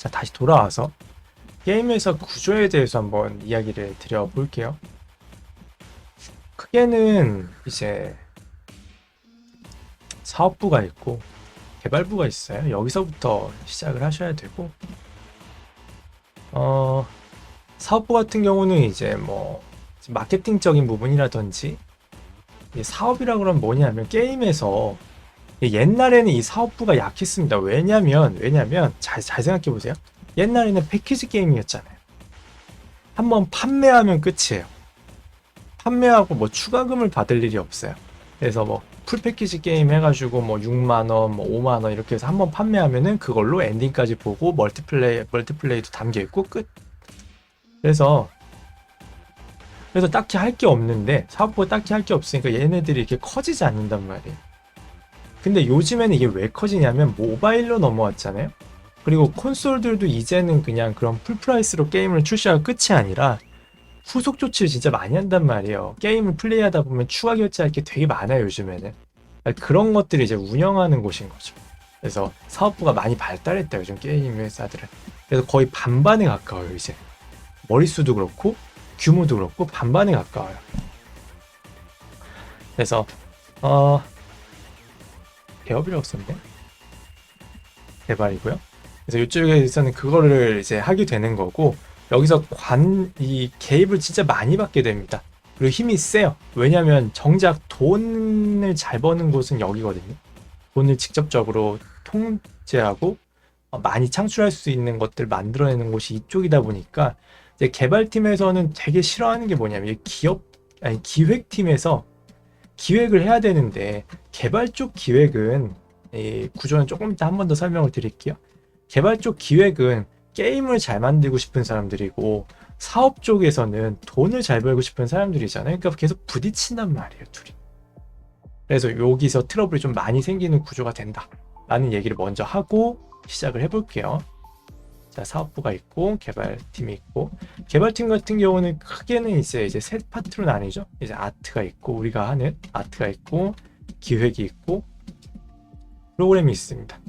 자, 다시 돌아와서 게임에서 구조에 대해서 한번 이야기를 드려볼게요. 크게는 이제 사업부가 있고 개발부가 있어요. 여기서부터 시작을 하셔야 되고, 사업부 같은 경우는 이제 뭐 마케팅적인 부분이라든지, 사업이라 그러면 뭐냐면 게임에서 옛날에는 이 사업부가 약했습니다. 왜냐면 잘 생각해 보세요. 옛날에는 패키지 게임이었잖아요. 한번 판매하면 끝이에요. 판매하고 뭐 추가금을 받을 일이 없어요. 그래서 뭐 풀 패키지 게임 해가지고 뭐 6만 원, 뭐 5만 원 이렇게 해서 한번 판매하면은 그걸로 엔딩까지 보고 멀티플레이도 담겨 있고 끝. 그래서 딱히 할 게 없는데, 사업부가 딱히 할 게 없으니까 얘네들이 이렇게 커지지 않는단 말이에요. 근데 요즘에는 이게 왜 커지냐면 모바일로 넘어왔잖아요. 그리고 콘솔들도 이제는 그냥 그런 풀프라이스로 게임을 출시하고 끝이 아니라 후속 조치를 진짜 많이 한단 말이에요. 게임을 플레이하다 보면 추가 결제할 게 되게 많아요, 요즘에는. 그런 것들을 이제 운영하는 곳인 거죠. 그래서 사업부가 많이 발달했다, 요즘 게임 회사들은. 그래서 거의 반반에 가까워요, 이제. 머릿수도 그렇고 규모도 그렇고 반반에 가까워요. 그래서 개업이라고 썼네. 개발이고요. 그래서 이쪽에서는 그거를 이제 하게 되는 거고, 여기서 이 개입을 진짜 많이 받게 됩니다. 그리고 힘이 세요. 왜냐면 정작 돈을 잘 버는 곳은 여기거든요. 돈을 직접적으로 통제하고 많이 창출할 수 있는 것들 만들어내는 곳이 이쪽이다 보니까, 이제 개발팀에서는 되게 싫어하는 게 뭐냐면 기획팀에서 기획을 해야 되는데, 개발 쪽 기획은, 이 구조는 조금 이따 한 번 더 설명을 드릴게요. 개발 쪽 기획은 게임을 잘 만들고 싶은 사람들이고, 사업 쪽에서는 돈을 잘 벌고 싶은 사람들이잖아요. 그러니까 계속 부딪힌단 말이에요, 둘이. 그래서 여기서 트러블이 좀 많이 생기는 구조가 된다 라는 얘기를 먼저 하고 시작을 해볼게요. 자, 사업부가 있고 개발팀이 있고, 개발팀 같은 경우는 크게는 이제 세 파트로 나뉘죠. 이제 아트가 있고, 우리가 하는 아트가 있고, 기획이 있고, 프로그램이 있습니다.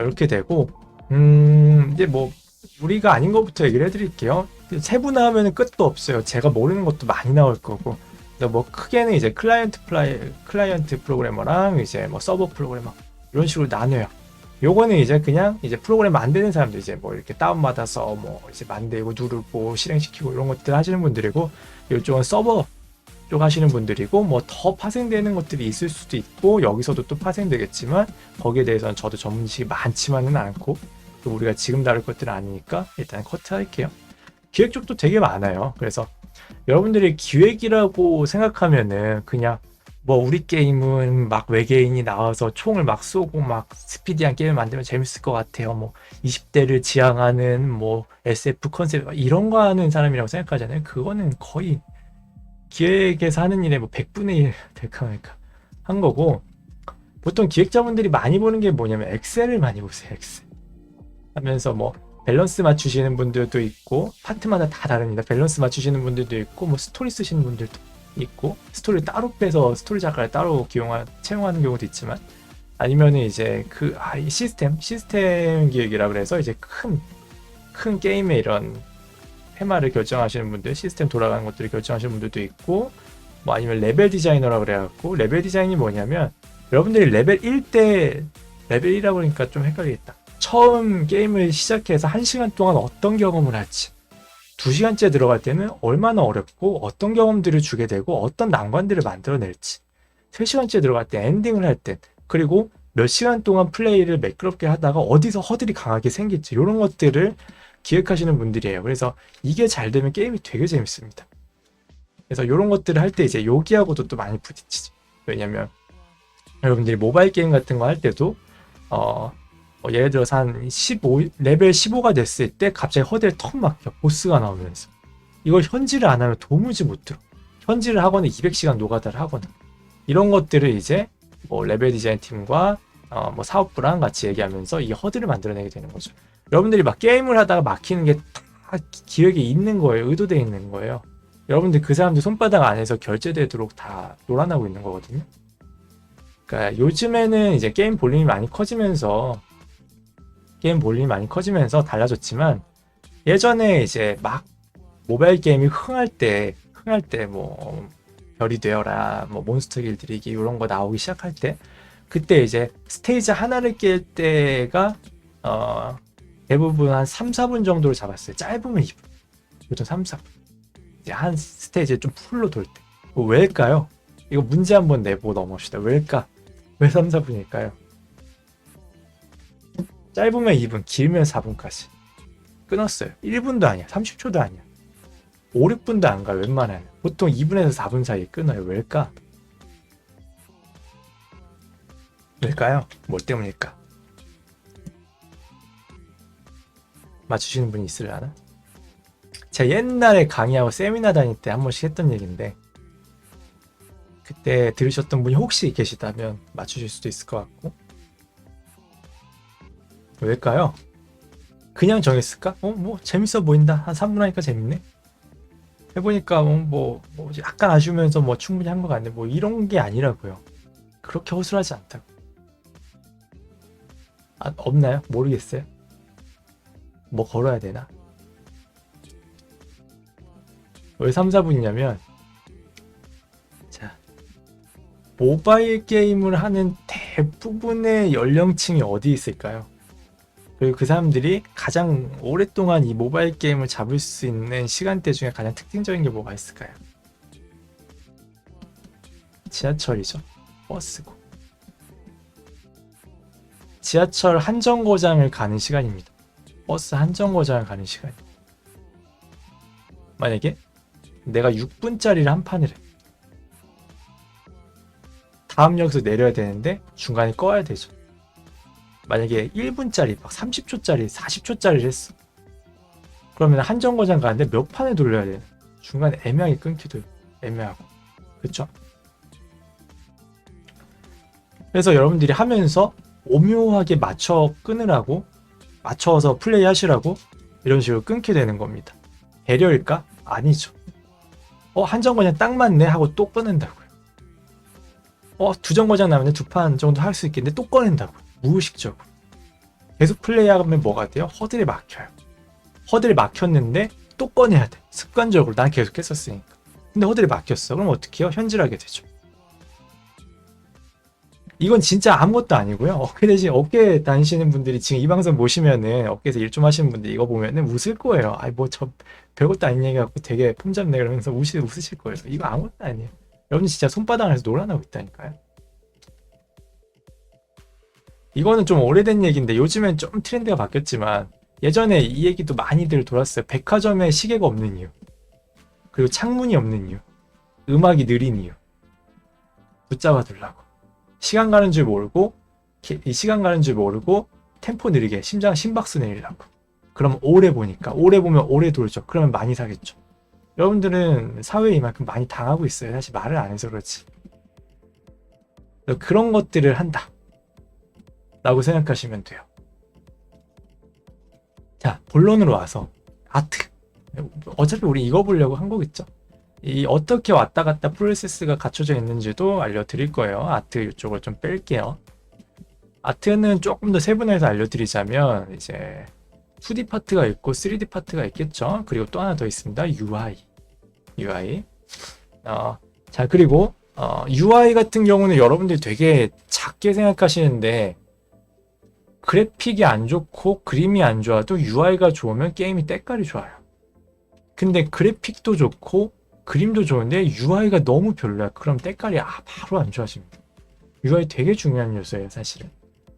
이렇게 되고, 이제 뭐 우리가 아닌 것부터 얘기를 해드릴게요. 세분화하면 끝도 없어요. 제가 모르는 것도 많이 나올 거고. 뭐 크게는 이제 클라이언트 프로그래머랑 이제 뭐 서버 프로그래머 이런 식으로 나눠요. 요거는 이제 그냥 이제 프로그램 만드는 사람들, 이제 뭐 이렇게 다운받아서 뭐 이제 만들고 누르고 실행시키고 이런 것들 하시는 분들이고, 이쪽은 서버 쪽 하시는 분들이고, 뭐 더 파생되는 것들이 있을 수도 있고 여기서도 또 파생되겠지만, 거기에 대해서는 저도 전문 지식이 많지만은 않고, 또 우리가 지금 다룰 것들은 아니니까 일단 커트할게요. 기획 쪽도 되게 많아요. 그래서 여러분들이 기획이라고 생각하면은 그냥 뭐 우리 게임은 막 외계인이 나와서 총을 막 쏘고 막 스피디한 게임을 만들면 재밌을 것 같아요. 뭐 20대를 지향하는 뭐 SF 컨셉 이런 거 하는 사람이라고 생각하잖아요. 그거는 거의 기획에서 하는 일의 뭐 100분의 1 될까 말까 한 거고, 보통 기획자분들이 많이 보는 게 뭐냐면 엑셀을 많이 보세요. 엑셀 하면서 뭐 밸런스 맞추시는 분들도 있고, 파트마다 다 다릅니다. 밸런스 맞추시는 분들도 있고, 뭐 스토리 쓰시는 분들도 있고, 스토리 따로 빼서 스토리 작가를 따로 채용하는 경우도 있지만, 아니면은 이제 이 시스템 기획이라 그래서 이제 큰 게임의 이런 테마를 결정하시는 분들, 시스템 돌아가는 것들을 결정하시는 분들도 있고, 뭐 아니면 레벨 디자이너라 그래갖고, 레벨 디자인이 뭐냐면, 여러분들이 레벨 1이라고 그러니까 좀 헷갈리겠다. 처음 게임을 시작해서 1시간 동안 어떤 경험을 할지, 2시간째 들어갈 때는 얼마나 어렵고 어떤 경험들을 주게 되고 어떤 난관들을 만들어낼지, 3시간째 들어갈 때 엔딩을 할 때, 그리고 몇 시간 동안 플레이를 매끄럽게 하다가 어디서 허들이 강하게 생길지, 이런 것들을 기획하시는 분들이에요. 그래서 이게 잘 되면 게임이 되게 재밌습니다. 그래서 이런 것들을 할 때 이제 여기하고도 또 많이 부딪히죠. 왜냐면 여러분들이 모바일 게임 같은 거 할 때도 예를 들어서 한 레벨 15가 됐을 때 갑자기 허들에 턱 막혀, 보스가 나오면서. 이걸 현질을 안 하면 도무지 못 들어. 현질을 하거나 200시간 노가다를 하거나, 이런 것들을 이제 뭐 레벨 디자인 팀과 뭐 사업부랑 같이 얘기하면서 이 허들을 만들어내게 되는 거죠. 여러분들이 막 게임을 하다가 막히는 게 다 기획에 있는 거예요. 의도되어 있는 거예요. 여러분들 그 사람들 손바닥 안에서 결제되도록 다 놀아나고 있는 거거든요. 그러니까 요즘에는 이제 게임 볼륨이 많이 커지면서 게임 볼륨이 많이 커지면서 달라졌지만, 예전에 이제 막 모바일 게임이 흥할 때 뭐 별이 되어라, 뭐 몬스터 길 들이기 이런 거 나오기 시작할 때, 그때 이제 스테이지 하나를 깰 때가 대부분 한 3, 4분 정도를 잡았어요. 짧으면 2분, 보통 3, 4분. 이제 한 스테이지 좀 풀로 돌 때. 왜일까요? 이거 문제 한번 내보고 넘어갑시다. 왜일까? 왜 3, 4분일까요? 짧으면 2분, 길면 4분까지 끊었어요. 1분도 아니야, 30초도 아니야, 5, 6분도 안 가요. 웬만하면 보통 2분에서 4분 사이에 끊어요. 왜일까? 왜일까요? 뭐 때문일까? 맞추시는 분이 있으려나? 제가 옛날에 강의하고 세미나 다닐 때 한 번씩 했던 얘기인데, 그때 들으셨던 분이 혹시 계시다면 맞추실 수도 있을 것 같고. 왜일까요? 그냥 정했을까? 뭐 재밌어 보인다, 한 3분 하니까 재밌네, 해보니까 뭐 약간 아쉬우면서 뭐 충분히 한 것 같네, 뭐 이런 게 아니라고요. 그렇게 허술하지 않다고. 없나요? 모르겠어요. 뭐 걸어야 되나? 왜 3, 4분이냐면, 자, 모바일 게임을 하는 대부분의 연령층이 어디 있을까요? 그리고 그 사람들이 가장 오랫동안 이 모바일 게임을 잡을 수 있는 시간대 중에 가장 특징적인 게 뭐가 있을까요? 지하철이죠. 버스고. 지하철 한정거장을 가는 시간입니다. 버스 한정거장을 가는 시간. 만약에 내가 6분짜리를 한 판을 해. 다음 역에서 내려야 되는데 중간에 꺼야 되죠. 만약에 1분짜리, 막 30초짜리, 40초짜리를 했어. 그러면 한정거장 가는데 몇 판을 돌려야 되나? 중간에 애매하게 끊기도 애매하고. 그쵸? 그래서 여러분들이 하면서 오묘하게 맞춰 끊으라고, 맞춰서 플레이 하시라고 이런 식으로 끊게 되는 겁니다. 배려일까? 아니죠. 한정거장 딱 맞네 하고 또 끊는다고요. 두 정거장 남았는데 두 판 정도 할 수 있겠는데 또 꺼낸다고요. 무의식적으로. 계속 플레이하면 뭐가 돼요? 허들이 막혀요. 허들이 막혔는데 또 꺼내야 돼. 습관적으로 난 계속 했었으니까. 근데 허들이 막혔어. 그럼 어떻게 해요? 현질하게 되죠. 이건 진짜 아무것도 아니고요. 어깨 다니시는 분들이 지금 이 방송 보시면은, 어깨에서 일 좀 하시는 분들 이거 보면은 웃을 거예요. 뭐 저 별것도 아닌 얘기 갖고 되게 폼 잡네 그러면서 웃으실 거예요. 이거 아무것도 아니에요. 여러분 진짜 손바닥 안에서 놀아나고 있다니까요. 이거는 좀 오래된 얘기인데 요즘엔 좀 트렌드가 바뀌었지만, 예전에 이 얘기도 많이들 돌았어요. 백화점에 시계가 없는 이유, 그리고 창문이 없는 이유, 음악이 느린 이유. 붙잡아 두려고. 시간 가는 줄 모르고, 시간 가는 줄 모르고 템포 느리게 심박수 내리려고. 그럼 오래 보면 오래 돌죠. 그러면 많이 사겠죠. 여러분들은 사회에 이만큼 많이 당하고 있어요. 사실 말을 안 해서 그렇지. 그런 것들을 한다 라고 생각하시면 돼요. 자, 본론으로 와서 아트. 어차피 우리 이거 보려고 한 거겠죠. 이 어떻게 왔다 갔다 프로세스가 갖춰져 있는지도 알려드릴 거예요. 아트 이쪽을 좀 뺄게요. 아트는 조금 더 세분화해서 알려드리자면, 이제 2D 파트가 있고 3D 파트가 있겠죠. 그리고 또 하나 더 있습니다. UI. 자, 그리고 UI 같은 경우는 여러분들이 되게 작게 생각하시는데, 그래픽이 안 좋고 그림이 안 좋아도 UI가 좋으면 게임이 때깔이 좋아요. 근데 그래픽도 좋고 그림도 좋은데 UI가 너무 별로야. 그럼 때깔이 바로 안 좋아집니다. UI 되게 중요한 요소예요, 사실은.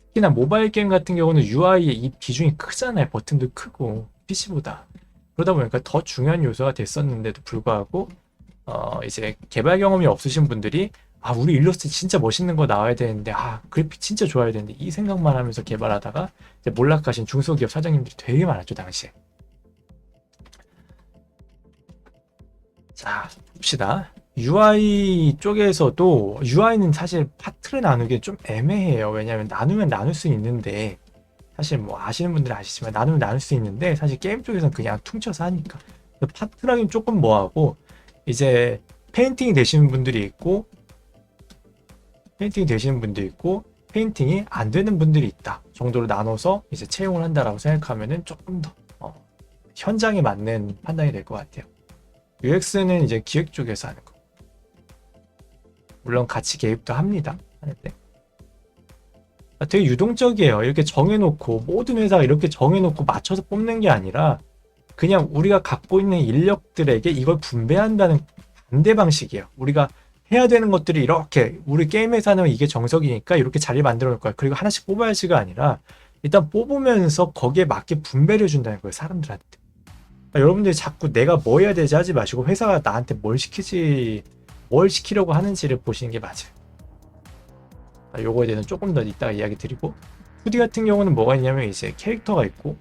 특히나 모바일 게임 같은 경우는 UI의 이 비중이 크잖아요. 버튼도 크고 PC보다. 그러다 보니까 더 중요한 요소가 됐었는데도 불구하고 이제 개발 경험이 없으신 분들이 우리 일러스트 진짜 멋있는 거 나와야 되는데, 그래픽 진짜 좋아야 되는데, 이 생각만 하면서 개발하다가 이제 몰락하신 중소기업 사장님들이 되게 많았죠, 당시에. 자, 봅시다. UI 쪽에서도 UI는 사실 파트를 나누기 좀 애매해요. 왜냐하면 나누면 나눌 수 있는데, 사실 뭐 아시는 분들은 아시지만 나누면 나눌 수 있는데, 사실 게임 쪽에서는 그냥 퉁쳐서 하니까 파트라기는 조금 뭐하고, 이제 페인팅이 되시는 분들이 있고 페인팅이 안 되는 분들이 있다 정도로 나눠서 이제 채용을 한다라고 생각하면은 조금 더 현장에 맞는 판단이 될 것 같아요. UX는 이제 기획 쪽에서 하는 거. 물론 같이 개입도 합니다. 하는데 되게 유동적이에요. 이렇게 정해놓고 모든 회사가 이렇게 정해놓고 맞춰서 뽑는 게 아니라 그냥 우리가 갖고 있는 인력들에게 이걸 분배한다는 반대 방식이에요. 우리가 해야 되는 것들이 이렇게 우리 게임 회사는 이게 정석이니까 이렇게 자리 만들어 놓을 거야. 그리고 하나씩 뽑아야지가 아니라 일단 뽑으면서 거기에 맞게 분배를 해준다는 거예요. 사람들한테. 그러니까 여러분들이 자꾸 내가 뭐 해야 되지 하지 마시고 회사가 나한테 뭘 시키려고 하는지를 보시는 게 맞아요. 요거에 대해서는 조금 더 이따가 이야기 드리고 2D 같은 경우는 뭐가 있냐면 이제 캐릭터가 있고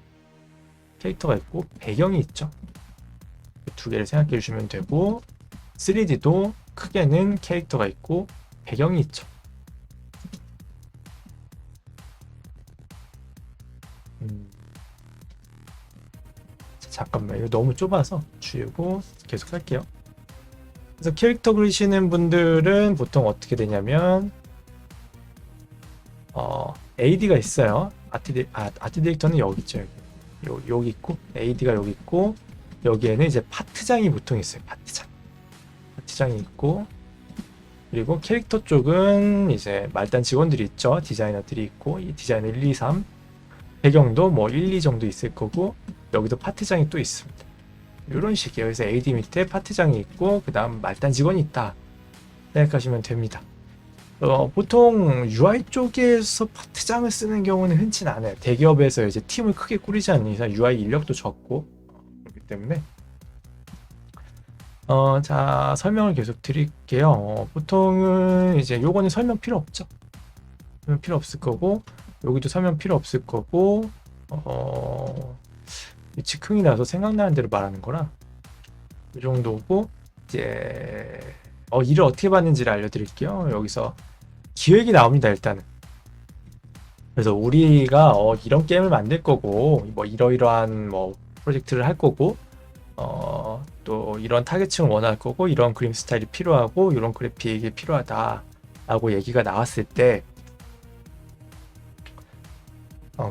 배경이 있죠. 두 개를 생각해 주시면 되고 3D도 크게는 캐릭터가 있고 배경이 있죠. 잠깐만 이거 너무 좁아서 지우고 계속 할게요. 그래서 캐릭터 그리시는 분들은 보통 어떻게 되냐면 AD가 있어요. 아트 디렉터는 여기 있죠. 여기 있고 AD가 여기 있고 여기에는 이제 파트장이 보통 있어요. 파트장이 있고 그리고 캐릭터 쪽은 이제 말단 직원들이 있죠. 디자이너들이 있고 이 디자이너 1, 2, 3 배경도 뭐 1, 2 정도 있을 거고 여기도 파트장이 또 있습니다. 이런 식이에요. 그래서 AD 밑에 파트장이 있고 그 다음 말단 직원이 있다 생각하시면 됩니다. 보통 UI 쪽에서 파트장을 쓰는 경우는 흔치 않아요. 대기업에서 이제 팀을 크게 꾸리지 않는 이상 UI 인력도 적고 그렇기 때문에 자 설명을 계속 드릴게요. 보통은 이제 요거는 설명 필요 없죠. 설명 필요 없을 거고 여기도 설명 필요 없을 거고 즉흥이 나서 생각나는 대로 말하는 거라 이 정도고 이제 일을 어떻게 받는지를 알려드릴게요. 여기서 기획이 나옵니다. 일단은 그래서 우리가 이런 게임을 만들 거고 뭐 이러이러한 뭐 프로젝트를 할 거고 또 이런 타겟층을 원할 거고 이런 그림 스타일이 필요하고 이런 그래픽이 필요하다 라고 얘기가 나왔을 때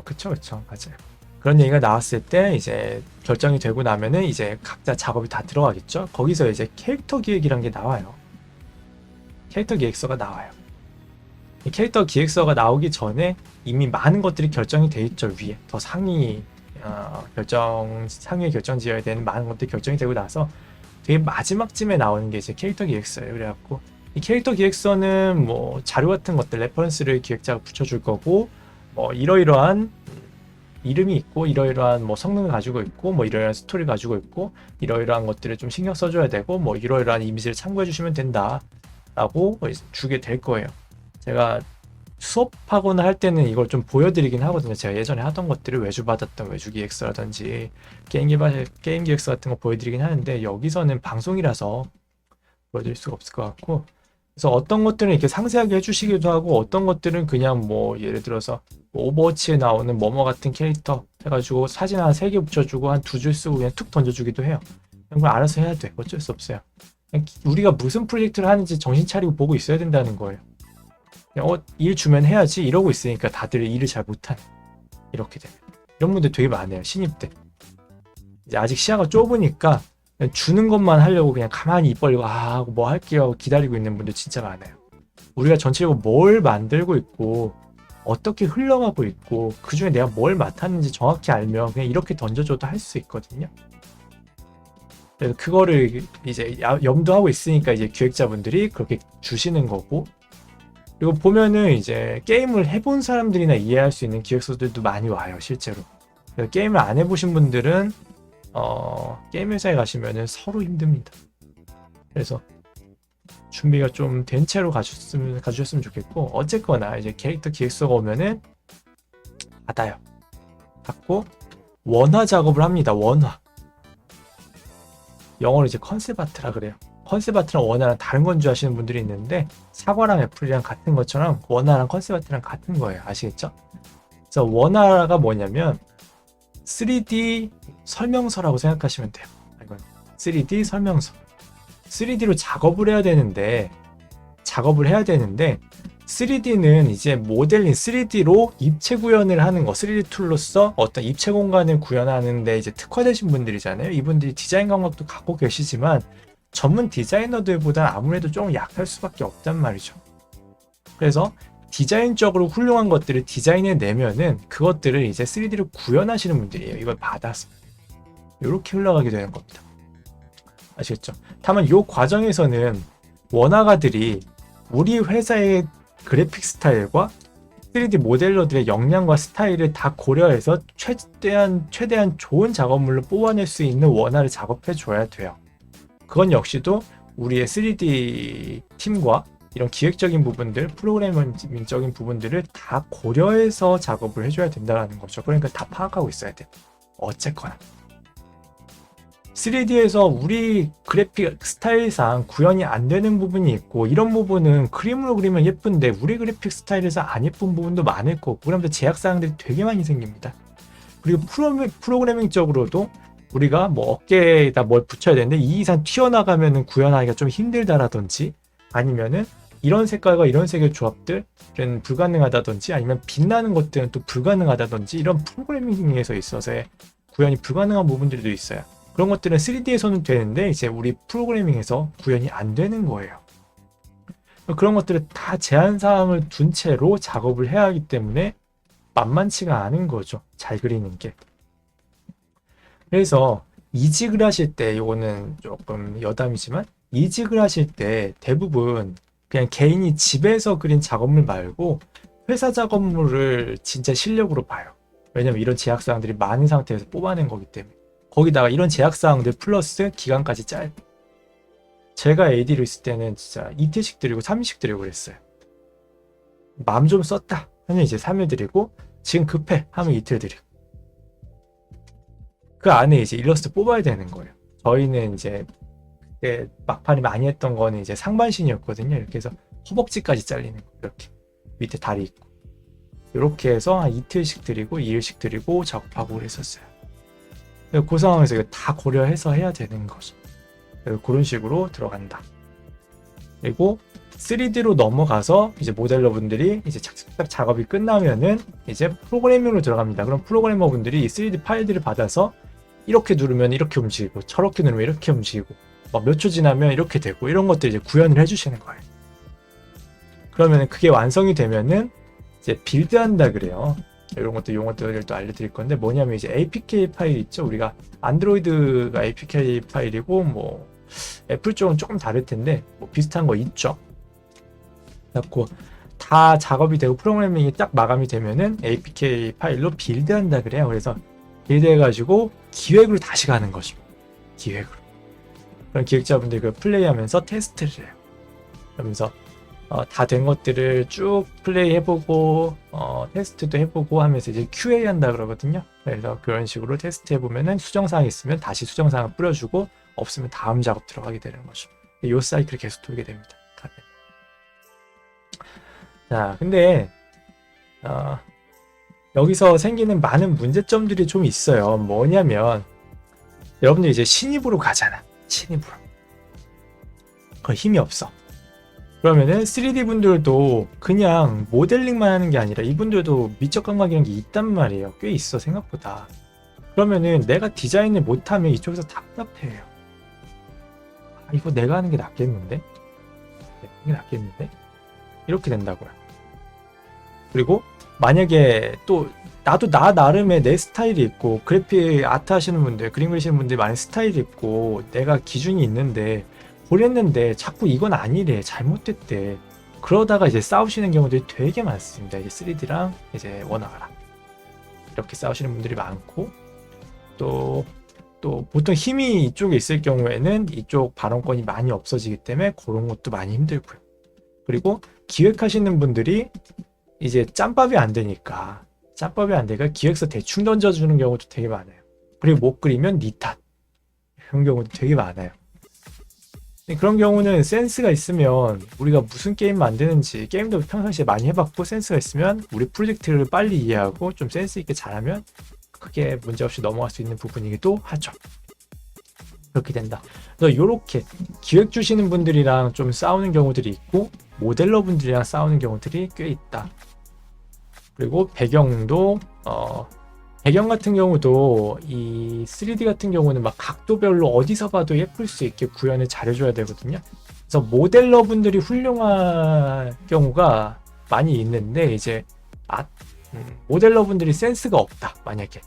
그쵸 맞아요. 그런 얘기가 나왔을 때 이제 결정이 되고 나면은 이제 각자 작업이 다 들어가겠죠. 거기서 이제 캐릭터 기획이란 게 나와요. 캐릭터 기획서가 나와요. 이 캐릭터 기획서가 나오기 전에 이미 많은 것들이 결정이 돼 있죠. 위에 더 상위에 결정 지어야 되는 많은 것들이 결정이 되고 나서 되게 마지막쯤에 나오는 게 이제 캐릭터 기획서예요. 그래갖고 이 캐릭터 기획서는 뭐 자료 같은 것들 레퍼런스를 기획자가 붙여줄 거고 뭐 이러이러한 이름이 있고 이러이러한 뭐 성능을 가지고 있고 뭐 이러이러한 스토리를 가지고 있고 이러이러한 것들을 좀 신경 써줘야 되고 뭐 이러이러한 이미지를 참고해 주시면 된다 라고 주게 될 거예요. 제가 수업하거나 할 때는 이걸 좀 보여드리긴 하거든요. 제가 예전에 하던 것들을 외주받았던 외주기획서라든지 게임 기획서 같은 거 보여드리긴 하는데 여기서는 방송이라서 보여드릴 수가 없을 것 같고 그래서 어떤 것들은 이렇게 상세하게 해주시기도 하고 어떤 것들은 그냥 뭐 예를 들어서 오버워치에 나오는 뭐뭐 같은 캐릭터 해가지고 사진 한 3개 붙여주고 한 2줄 쓰고 그냥 툭 던져주기도 해요. 그걸 알아서 해야 돼. 어쩔 수 없어요. 우리가 무슨 프로젝트를 하는지 정신 차리고 보고 있어야 된다는 거예요. 일 주면 해야지 이러고 있으니까 다들 일을 잘 못하네. 이렇게 되면 이런 분들 되게 많아요. 신입 때 이제 아직 시야가 좁으니까 그냥 주는 것만 하려고 그냥 가만히 입 벌리고 하고 뭐 할게요 하고 기다리고 있는 분들 진짜 많아요. 우리가 전체적으로 뭘 만들고 있고 어떻게 흘러가고 있고 그 중에 내가 뭘 맡았는지 정확히 알면 그냥 이렇게 던져줘도 할 수 있거든요. 그래서 그거를 이제 염두하고 있으니까 이제 기획자분들이 그렇게 주시는 거고 그리고 보면은 이제 게임을 해본 사람들이나 이해할 수 있는 기획서들도 많이 와요. 실제로 게임을 안 해보신 분들은 게임 회사에 가시면은 서로 힘듭니다. 그래서 준비가 좀 된 채로 가주셨으면 좋겠고 어쨌거나 이제 캐릭터 기획서가 오면은 받고 원화 작업을 합니다. 원화 영어로 이제 컨셉 아트라 그래요. 컨셉 아트랑 원화랑 다른 건 줄 아시는 분들이 있는데 사과랑 애플이랑 같은 것처럼 원화랑 컨셉 아트랑 같은 거예요. 아시겠죠? 그래서 원화가 뭐냐면 3D 설명서라고 생각하시면 돼요. 이건 3D 설명서. 3D로 작업을 해야 되는데 3D는 이제 모델링 3D로 입체 구현을 하는 거, 3D 툴로서 어떤 입체 공간을 구현하는데 이제 특화되신 분들이잖아요. 이분들이 디자인 감각도 갖고 계시지만 전문 디자이너들보다 아무래도 조금 약할 수밖에 없단 말이죠. 그래서 디자인적으로 훌륭한 것들을 디자인해 내면은 그것들을 이제 3D로 구현하시는 분들이에요. 이걸 받아서 이렇게 흘러가게 되는 겁니다. 아시겠죠? 다만 이 과정에서는 원화가들이 우리 회사의 그래픽 스타일과 3D 모델러들의 역량과 스타일을 다 고려해서 최대한 좋은 작업물로 뽑아낼 수 있는 원화를 작업해 줘야 돼요. 그건 역시도 우리의 3D 팀과 이런 기획적인 부분들, 프로그래밍적인 부분들을 다 고려해서 작업을 해줘야 된다는 거죠. 그러니까 다 파악하고 있어야 돼. 어쨌거나 3D에서 우리 그래픽 스타일상 구현이 안 되는 부분이 있고, 이런 부분은 그림으로 그리면 예쁜데 우리 그래픽 스타일에서 안 예쁜 부분도 많을 거고, 그러면서 제약사항들이 되게 많이 생깁니다. 그리고 프로그래밍적으로도 우리가 뭐 어깨에다 뭘 붙여야 되는데 이 이상 튀어나가면은 구현하기가 좀 힘들다라든지, 아니면은 이런 색깔과 이런 색의 조합들은 불가능하다든지, 아니면 빛나는 것들은 또 불가능하다든지, 이런 프로그래밍에서 있어서의 구현이 불가능한 부분들도 있어요. 그런 것들은 3D에서는 되는데 이제 우리 프로그래밍에서 구현이 안 되는 거예요. 그런 것들을 다 제한사항을 둔 채로 작업을 해야 하기 때문에 만만치가 않은 거죠. 잘 그리는 게. 그래서 이직을 하실 때, 이거는 조금 여담이지만, 이직을 하실 때 대부분 그냥 개인이 집에서 그린 작업물 말고 회사 작업물을 진짜 실력으로 봐요. 왜냐면 이런 제약사항들이 많은 상태에서 뽑아낸 거기 때문에. 거기다가 이런 제약사항들 플러스 기간까지 짧고, 제가 AD로 있을 때는 진짜 이틀씩 드리고 3일씩 드리고 그랬어요. 마음 좀 썼다 하면 이제 3일 드리고, 지금 급해 하면 이틀 드리고, 그 안에 이제 일러스트 뽑아야 되는 거예요. 저희는 이제 그때 막판에 많이 했던 거는 이제 상반신이었거든요. 이렇게 해서 허벅지까지 잘리는 거, 이렇게 밑에 다리 있고, 이렇게 해서 한 이틀씩 드리고 2일씩 드리고 작업하고 그랬었어요. 그 상황에서 이거 다 고려해서 해야 되는 거죠. 그런 식으로 들어간다. 그리고 3D로 넘어가서 이제 모델러분들이 이제 착착 작업이 끝나면은 이제 프로그래밍으로 들어갑니다. 그럼 프로그래머분들이 이 3D 파일들을 받아서 이렇게 누르면 이렇게 움직이고, 저렇게 누르면 이렇게 움직이고, 막 몇 초 지나면 이렇게 되고, 이런 것들 이제 구현을 해주시는 거예요. 그러면 그게 완성이 되면은 이제 빌드한다 그래요. 이런 것도 용어들을 또 알려드릴 건데, 뭐냐면 이제 APK 파일 있죠. 우리가 안드로이드가 APK 파일이고 뭐 애플 쪽은 조금 다를 텐데 뭐 비슷한 거 있죠. 그래갖고 다 작업이 되고 프로그래밍이 딱 마감이 되면은 APK 파일로 빌드한다 그래요. 그래서 빌드해가지고 기획으로 다시 가는 거죠. 기획으로. 그럼 기획자분들이 그 플레이하면서 테스트를 해요. 그러면서 다 된 것들을 쭉 플레이 해보고 테스트도 해보고 하면서 이제 QA 한다 그러거든요. 그래서 그런 식으로 테스트 해보면은 수정사항 있으면 다시 수정사항을 뿌려주고, 없으면 다음 작업 들어가게 되는 거죠. 이 사이클이 계속 돌게 됩니다. 자, 근데 여기서 생기는 많은 문제점들이 좀 있어요. 뭐냐면 여러분들 이제 신입으로 가잖아. 신입으로. 그 힘이 없어. 그러면은 3D 분들도 그냥 모델링만 하는 게 아니라 이분들도 미적 감각이라는 게 있단 말이에요. 꽤 있어, 생각보다. 그러면은 내가 디자인을 못하면 이쪽에서 답답해요. 이거 내가 하는 게 낫겠는데? 이게 낫겠는데? 이렇게 된다고요. 그리고 만약에 또 나도 나 나름의 내 스타일이 있고, 그래픽 아트 하시는 분들, 그림 그리시는 분들 많은 스타일이 있고, 내가 기준이 있는데 그랬는데 자꾸 이건 아니래, 잘못됐대. 그러다가 이제 싸우시는 경우들이 되게 많습니다. 이제 3D랑 이제 원화가랑 이렇게 싸우시는 분들이 많고, 또 보통 힘이 이쪽에 있을 경우에는 이쪽 발언권이 많이 없어지기 때문에 그런 것도 많이 힘들고요. 그리고 기획하시는 분들이 이제 짬밥이 안 되니까 기획서 대충 던져주는 경우도 되게 많아요. 그리고 못 그리면 니 탓, 그런 경우도 되게 많아요. 그런 경우는 센스가 있으면, 우리가 무슨 게임 만드는지 게임도 평상시에 많이 해봤고 센스가 있으면 우리 프로젝트를 빨리 이해하고 좀 센스 있게 잘하면 크게 문제없이 넘어갈 수 있는 부분이기도 하죠. 그렇게 된다. 그래서 이렇게 기획 주시는 분들이랑 좀 싸우는 경우들이 있고, 모델러분들이랑 싸우는 경우들이 꽤 있다. 그리고 배경도 배경 같은 경우도 이 3D 같은 경우는 막 각도별로 어디서 봐도 예쁠 수 있게 구현을 잘해줘야 되거든요. 그래서 모델러분들이 훌륭한 경우가 많이 있는데 이제 모델러분들이 센스가 없다 만약에.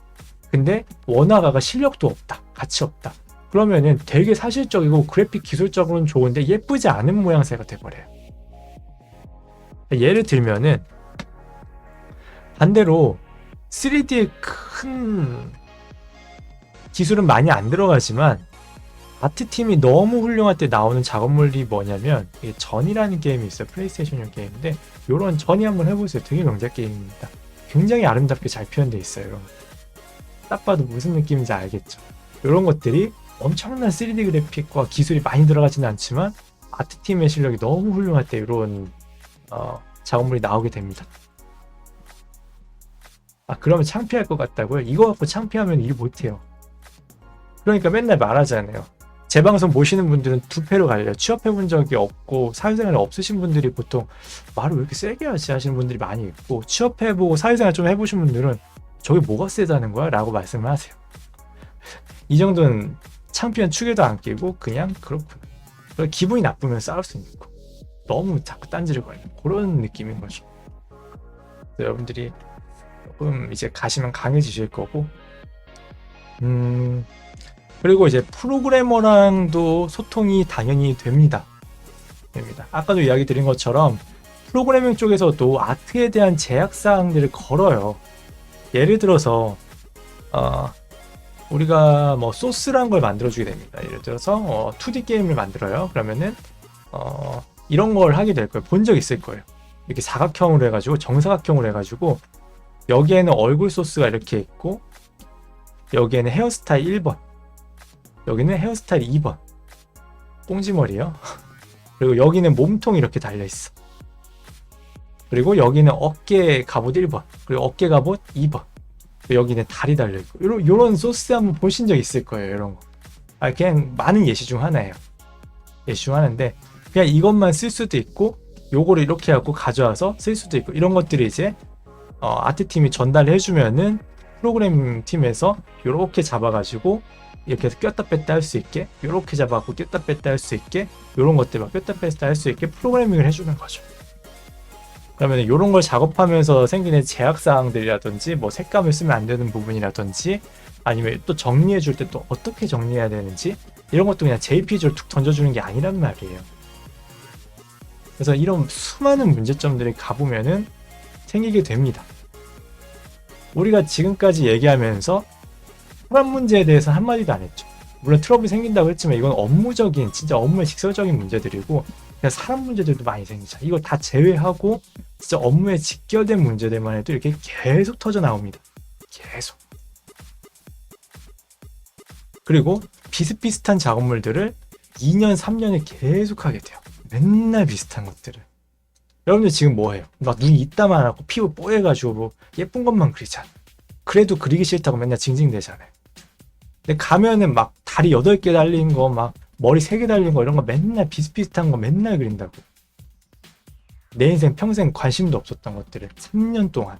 근데 원화가가 실력도 없다, 가치 없다. 그러면은 되게 사실적이고 그래픽 기술적으로는 좋은데 예쁘지 않은 모양새가 돼버려요. 예를 들면은 반대로 3D의 큰 기술은 많이 안 들어가지만 아트팀이 너무 훌륭할 때 나오는 작업물이 뭐냐면 전이라는 게임이 있어요. 플레이스테이션용 게임인데 요런 전이 한번 해보세요. 되게 명작 게임입니다. 굉장히 아름답게 잘 표현되어 있어요. 이런 거. 딱 봐도 무슨 느낌인지 알겠죠. 이런 것들이 엄청난 3D 그래픽과 기술이 많이 들어가지는 않지만 아트팀의 실력이 너무 훌륭할 때 이런 작업물이 나오게 됩니다. 그러면 창피할 것 같다고요? 이거 갖고 창피하면 일 못해요. 그러니까 맨날 말하잖아요. 제 방송 보시는 분들은 두 패로 갈려요. 취업해본 적이 없고 사회생활이 없으신 분들이 보통 말을 왜 이렇게 세게 하지 하시는 분들이 많이 있고, 취업해보고 사회생활 좀 해보신 분들은 저게 뭐가 세다는 거야? 라고 말씀을 하세요. 이 정도는 창피한 축에도 안 끼고 그냥 그렇구나. 기분이 나쁘면 싸울 수 있고 너무 자꾸 딴지를 걸려. 그런 느낌인 거죠. 여러분들이 조금 이제 가시면 강해지실 거고, 그리고 이제 프로그래머랑도 소통이 당연히 됩니다. 아까도 이야기 드린 것처럼 프로그래밍 쪽에서도 아트에 대한 제약사항들을 걸어요. 예를 들어서 우리가 뭐 소스란 걸 만들어주게 됩니다. 예를 들어서 2D 게임을 만들어요. 그러면은 이런 걸 하게 될 거예요. 본 적 있을 거예요. 이렇게 사각형으로 해가지고 정사각형으로 해가지고 여기에는 얼굴 소스가 이렇게 있고 여기에는 헤어스타일 1번, 여기는 헤어스타일 2번, 꽁지머리요. 그리고 여기는 몸통이 이렇게 달려있어. 그리고 여기는 어깨 갑옷 1번, 그리고 어깨 갑옷 2번, 여기는 다리 달려있고, 요런 소스 한번 보신 적 있을 거예요. 이런 거. 그냥 많은 예시 중 하나예요. 예시 중 하나인데 그냥 이것만 쓸 수도 있고 요거를 이렇게 하고 가져와서 쓸 수도 있고, 이런 것들이 이제 아트팀이 전달을 해주면은 프로그래밍 팀에서 이렇게 잡아가지고 이렇게 해서 꼈다 뺐다 할 수 있게, 이렇게 잡아갖고 꼈다 뺐다 할 수 있게, 이런 것들 막 꼈다 뺐다 할 수 있게 프로그래밍을 해주는 거죠. 그러면 이런 걸 작업하면서 생기는 제약사항들이라든지 뭐 색감을 쓰면 안 되는 부분이라든지 아니면 또 정리해 줄 때 또 어떻게 정리해야 되는지 이런 것도 그냥 JPG로 툭 던져주는 게 아니란 말이에요. 그래서 이런 수많은 문제점들이 가보면은 생기게 됩니다. 우리가 지금까지 얘기하면서 사람 문제에 대해서 한마디도 안 했죠. 물론 트러블이 생긴다고 했지만 이건 업무적인, 진짜 업무의 직설적인 문제들이고 그냥 사람 문제들도 많이 생기죠. 이거 다 제외하고 진짜 업무에 직결된 문제들만 해도 이렇게 계속 터져 나옵니다. 계속. 그리고 비슷비슷한 작업물들을 2년, 3년을 계속 하게 돼요. 맨날 비슷한 것들을. 여러분들 지금 뭐해요? 막 눈이 이따만 하고 피부 뽀해가지고 뭐 예쁜 것만 그리잖아. 그래도 그리기 싫다고 맨날 징징대잖아요. 근데 가면은 막 다리 8개 달린 거, 막 머리 3개 달린 거, 이런 거 맨날 비슷비슷한 거 맨날 그린다고. 내 인생 평생 관심도 없었던 것들을 3년 동안.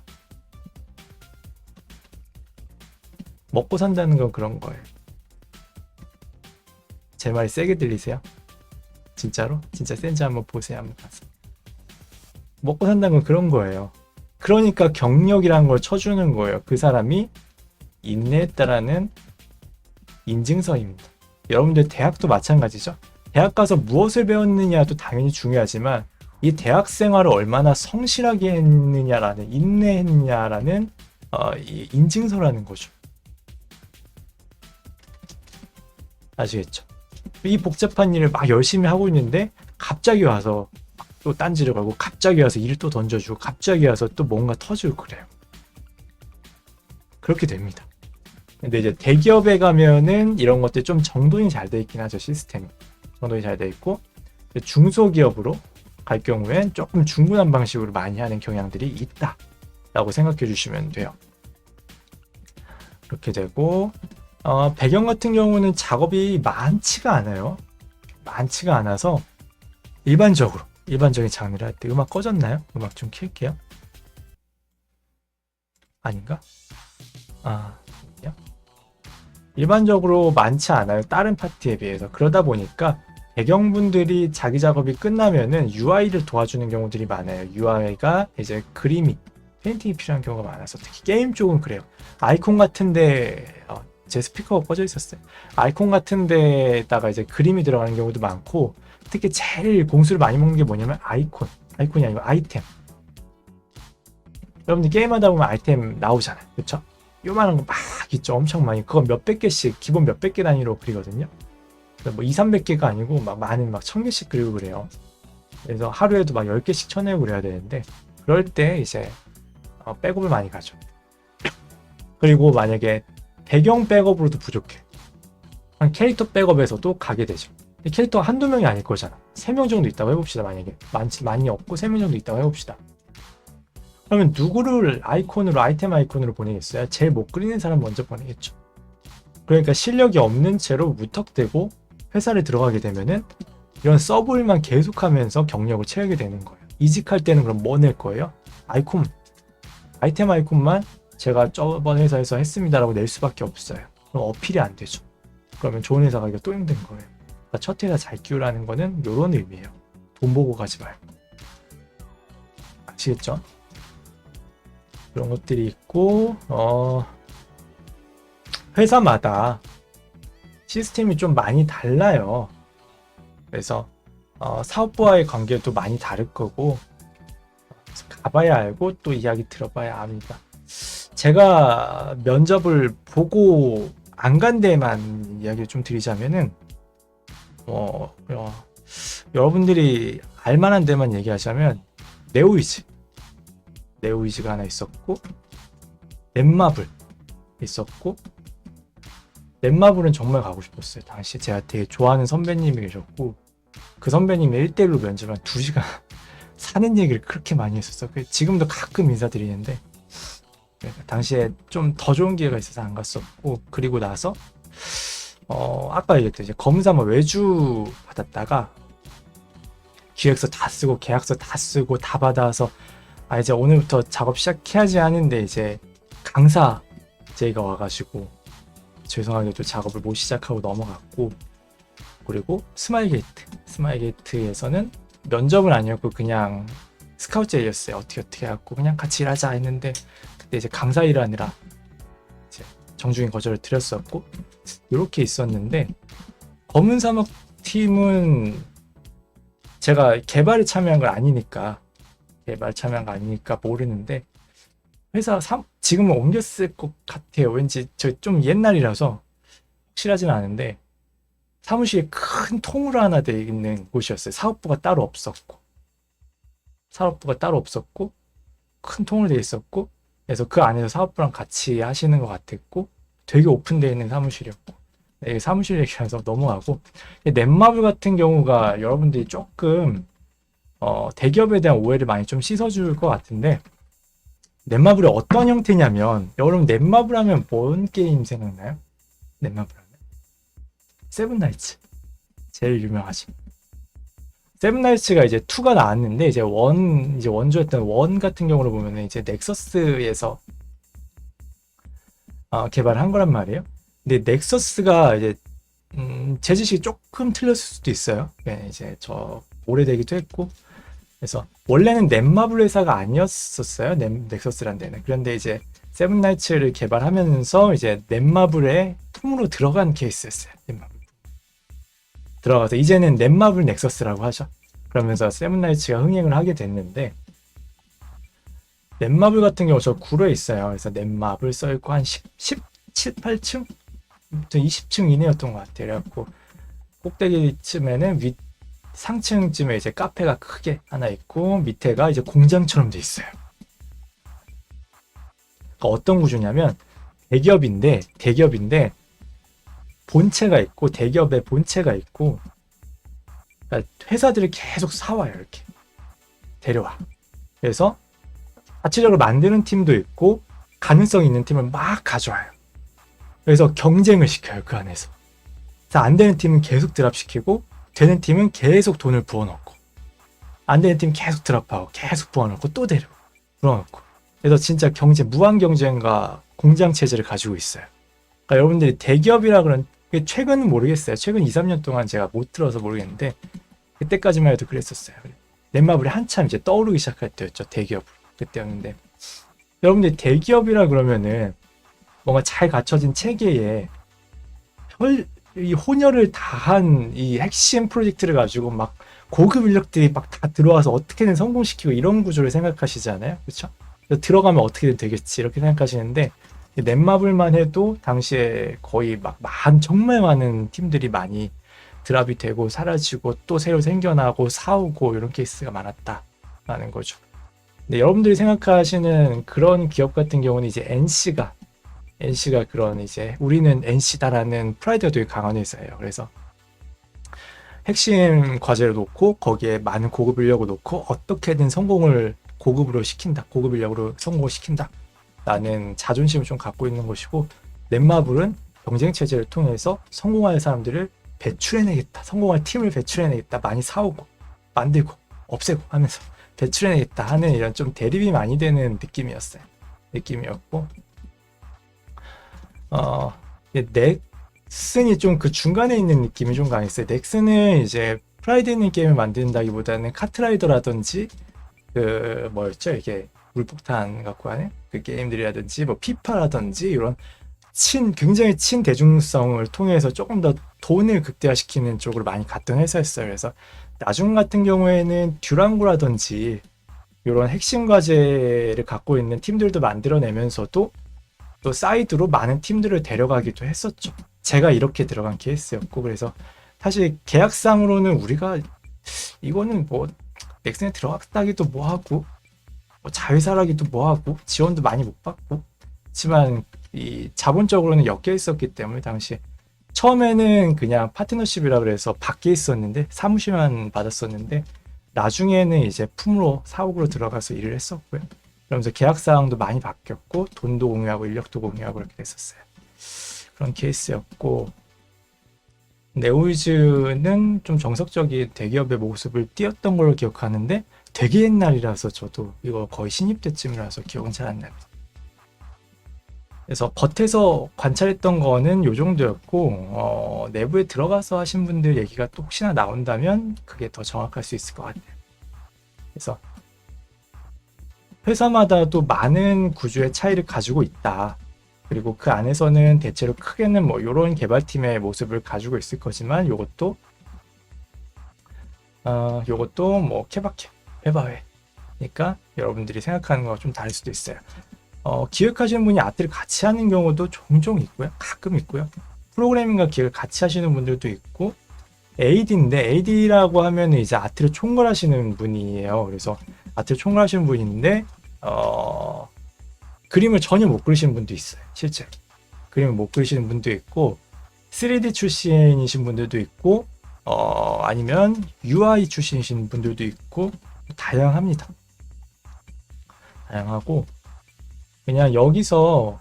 먹고 산다는 건 그런 거예요. 제 말이 세게 들리세요? 진짜로? 진짜 센지 한번 보세요. 한번 가서. 먹고 산다는 건 그런 거예요. 그러니까 경력이라는 걸 쳐주는 거예요. 그 사람이 인내했다라는 인증서입니다. 여러분들 대학도 마찬가지죠. 대학 가서 무엇을 배웠느냐도 당연히 중요하지만 이 대학 생활을 얼마나 성실하게 했느냐라는, 인내했느냐라는 이 인증서라는 거죠. 아시겠죠? 이 복잡한 일을 막 열심히 하고 있는데 갑자기 와서 또 딴지를 걸고 갑자기 와서 일을 또 던져주고 갑자기 와서 또 뭔가 터지고 그래요. 그렇게 됩니다. 근데 이제 대기업에 가면은 이런 것들이 좀 정돈이 잘 돼 있긴 하죠. 시스템이 정돈이 잘 돼 있고, 중소기업으로 갈 경우엔 조금 중구난 방식으로 많이 하는 경향들이 있다 라고 생각해 주시면 돼요. 그렇게 되고 배경 같은 경우는 작업이 많지가 않아요. 많지가 않아서 일반적으로 일반적인 장르를 할 때 음악 꺼졌나요? 음악 좀 킬게요. 아닌가? 아, 아니요. 일반적으로 많지 않아요. 다른 파티에 비해서. 그러다 보니까 배경분들이 자기 작업이 끝나면은 UI를 도와주는 경우들이 많아요. UI가 이제 그림이, 페인팅이 필요한 경우가 많아서 특히 게임 쪽은 그래요. 아이콘 같은데 제 스피커가 꺼져 있었어요. 아이콘 같은데다가 이제 그림이 들어가는 경우도 많고 특히 제일 공수를 많이 먹는 게 뭐냐면 아이콘이 아니고 아이템. 여러분들 게임하다 보면 아이템 나오잖아요. 그쵸? 요만한 거 막 있죠. 엄청 많이. 그거 몇백 개씩, 기본 몇백 개 단위로 그리거든요. 뭐 2, 300개가 아니고 막 많은 막 1000개씩 그리고 그래요. 그래서 하루에도 막 10개씩 쳐내고 그래야 되는데 그럴 때 이제 백업을 많이 가죠. 그리고 만약에 배경 백업으로도 부족해. 한 캐릭터 백업에서도 가게 되죠. 캐릭터가 한두 명이 아닐 거잖아. 3명 정도 있다고 해봅시다. 만약에 많이 없고 3명 정도 있다고 해봅시다. 그러면 누구를 아이템 아이콘으로 보내겠어요? 제일 못 그리는 사람 먼저 보내겠죠. 그러니까 실력이 없는 채로 무턱대고 회사를 들어가게 되면은 이런 서브일만 계속하면서 경력을 채우게 되는 거예요. 이직할 때는 그럼 뭐 낼 거예요? 아이템 아이콘만 제가 저번 회사에서 했습니다라고 낼 수밖에 없어요. 그럼 어필이 안 되죠. 그러면 좋은 회사 가기가 또 힘든 거예요. 그러니까 첫 회사 잘 키우라는 거는 이런 의미예요. 돈 보고 가지 말고. 아시겠죠? 그런 것들이 있고 회사마다 시스템이 좀 많이 달라요. 그래서 사업부와의 관계도 많이 다를 거고 가봐야 알고 또 이야기 들어봐야 압니다. 제가 면접을 보고 안 간 데만 이야기를 좀 드리자면은 여러분들이 알만한 데만 얘기하자면 네오이즈가 하나 있었고 넷마블 있었고 넷마블은 정말 가고 싶었어요. 당시 제가 되게 좋아하는 선배님이 계셨고 그 선배님이 1대1로 면접을 한 2시간 사는 얘기를 그렇게 많이 했었어요. 지금도 가끔 인사드리는데 당시에 좀 더 좋은 기회가 있어서 안 갔었고 그리고 나서 아까 얘기했던 이제 검사 외주 받았다가 기획서 다 쓰고 계약서 다 쓰고 다 받아서 이제 오늘부터 작업 시작해야지 하는데 이제 강사 제가 와가지고 죄송하게도 작업을 못 시작하고 넘어갔고 그리고 스마일게이트에서는 면접은 아니었고 그냥 스카우트 제이였어요. 어떻게 해갖고 그냥 같이 일하자 했는데 그때 이제 강사 일하느라 이제 정중히 거절을 드렸었고 이렇게 있었는데 검은 사막 팀은 제가 개발에 참여한 건 아니니까 모르는데 회사 지금은 옮겼을 것 같아요. 왠지 저 좀 옛날이라서 확실하진 않은데 사무실에 큰 통으로 하나 돼 있는 곳이었어요. 사업부가 따로 없었고 큰 통으로 돼 있었고 그래서 그 안에서 사업부랑 같이 하시는 것 같았고 되게 오픈되어 있는 사무실이었고 사무실 얘기라서 넘어가고 넷마블 같은 경우가 여러분들이 조금 대기업에 대한 오해를 많이 좀 씻어줄 것 같은데 넷마블이 어떤 형태냐면 여러분 넷마블 하면 뭔 게임 생각나요? 넷마블 하면 세븐나이츠 제일 유명하죠. 세븐나이츠가 이제 2가 나왔는데 이제 원조였던 원 같은 경우로 보면은 이제 넥서스에서 개발한 거란 말이에요. 근데 넥서스가 이제 제 지식이 조금 틀렸을 수도 있어요. 이제 저 오래되기도 했고 그래서 원래는 넷마블 회사가 아니었었어요. 넥서스란 데는. 그런데 이제 세븐나이츠를 개발하면서 이제 넷마블의 품으로 들어간 케이스였어요. 넷마블 들어가서 이제는 넷마블 넥서스라고 하죠. 그러면서 세븐나이츠가 흥행을 하게 됐는데 넷마블 같은 경우 저 구로에 있어요. 그래서 넷마블 써있고 한 17, 8층? 20층 이내였던 것 같아요. 그래갖고 꼭대기쯤에는 상층쯤에 이제 카페가 크게 하나 있고 밑에가 이제 공장처럼 돼 있어요. 그러니까 어떤 구조냐면 대기업인데 본체가 있고 대기업의 본체가 있고 그러니까 회사들을 계속 사와요. 이렇게 데려와. 그래서 자체적으로 만드는 팀도 있고 가능성 있는 팀을 막 가져와요. 그래서 경쟁을 시켜요. 그 안에서. 그래서 안 되는 팀은 계속 드랍시키고 되는 팀은 계속 돈을 부어넣고 안 되는 팀 계속 드랍하고 계속 부어놓고 또 데리고 불어넣고. 그래서 진짜 무한 경쟁과 공장 체제를 가지고 있어요. 그러니까 여러분들이 대기업이라 그런, 최근은 모르겠어요. 최근 2, 3년 동안 제가 못 들어서 모르겠는데 그때까지만 해도 그랬었어요. 넷마블이 한참 이제 떠오르기 시작할 때였죠. 대기업 그때였는데, 여러분들이 대기업이라 그러면은 뭔가 잘 갖춰진 체계에 이 혼혈을 다한 이 핵심 프로젝트를 가지고 막 고급 인력들이 막 다 들어와서 어떻게든 성공시키고 이런 구조를 생각하시잖아요. 그렇죠? 들어가면 어떻게든 되겠지 이렇게 생각하시는데, 넷마블만 해도 당시에 거의 막 정말 많은 팀들이 많이 드랍이 되고 사라지고 또 새로 생겨나고 사오고 이런 케이스가 많았다라는 거죠. 근데 여러분들이 생각하시는 그런 기업 같은 경우는 이제 NC가 그런 이제 우리는 NC다라는 프라이드가 되게 강한 회사예요. 그래서 핵심 과제를 놓고 거기에 많은 고급 인력을 놓고 어떻게든 성공을 고급으로 시킨다, 고급 인력으로 성공을 시킨다 라는 자존심을 좀 갖고 있는 것이고, 넷마블은 경쟁 체제를 통해서 성공할 사람들을 배출해내겠다, 성공할 팀을 배출해내겠다, 많이 사오고 만들고 없애고 하면서 배출해내겠다 하는 이런 좀 대립이 많이 되는 느낌이었고, 넥슨이 좀 그 중간에 있는 느낌이 좀 강했어요. 넥슨은 이제 프라이드 있는 게임을 만든다기보다는 카트라이더라든지 그 뭐였죠, 이게 물폭탄 갖고 하는 그 게임들이라든지 뭐 피파라든지 이런 굉장히 친대중성을 통해서 조금 더 돈을 극대화시키는 쪽으로 많이 갔던 회사였어요. 그래서 나중 같은 경우에는 듀랑고라든지 이런 핵심 과제를 갖고 있는 팀들도 만들어내면서도 또 사이드로 많은 팀들을 데려가기도 했었죠. 제가 이렇게 들어간 케이스였고, 그래서 사실 계약상으로는 우리가 이거는 뭐 넥슨에 들어갔다기도 뭐하고 뭐 자회사라기도 뭐하고 지원도 많이 못 받고, 하지만 이 자본적으로는 엮여 있었기 때문에 당시 처음에는 그냥 파트너십이라 그래서 밖에 있었는데 사무실만 받았었는데, 나중에는 이제 품으로 사옥으로 들어가서 일을 했었고요. 그러면서 계약 사항도 많이 바뀌었고 돈도 공유하고 인력도 공유하고 그렇게 됐었어요. 그런 케이스였고, 네오이즈는 좀 정석적인 대기업의 모습을 띄었던 걸로 기억하는데 되게 옛날이라서 저도 이거 거의 신입 때쯤이라서 기억은 잘 안 납니다. 그래서 겉에서 관찰했던 거는 요 정도였고, 내부에 들어가서 하신 분들 얘기가 또 혹시나 나온다면 그게 더 정확할 수 있을 것 같아요. 그래서 회사마다도 많은 구조의 차이를 가지고 있다. 그리고 그 안에서는 대체로 크게는 뭐 이런 개발팀의 모습을 가지고 있을 거지만, 요것도 뭐 케바케, 회바회. 그러니까 여러분들이 생각하는 거와 좀 다를 수도 있어요. 기획하시는 분이 아트를 같이 하는 경우도 종종 있고요. 가끔 있고요. 프로그래밍과 기획을 같이 하시는 분들도 있고, AD인데 AD라고 하면 이제 아트를 총괄하시는 분이에요. 그래서 아트를 총괄하시는 분인데 그림을 전혀 못 그리시는 분도 있어요. 실제로 그림을 못 그리시는 분도 있고, 3D 출신이신 분들도 있고, 아니면 UI 출신이신 분들도 있고, 다양합니다. 다양하고, 그냥 여기서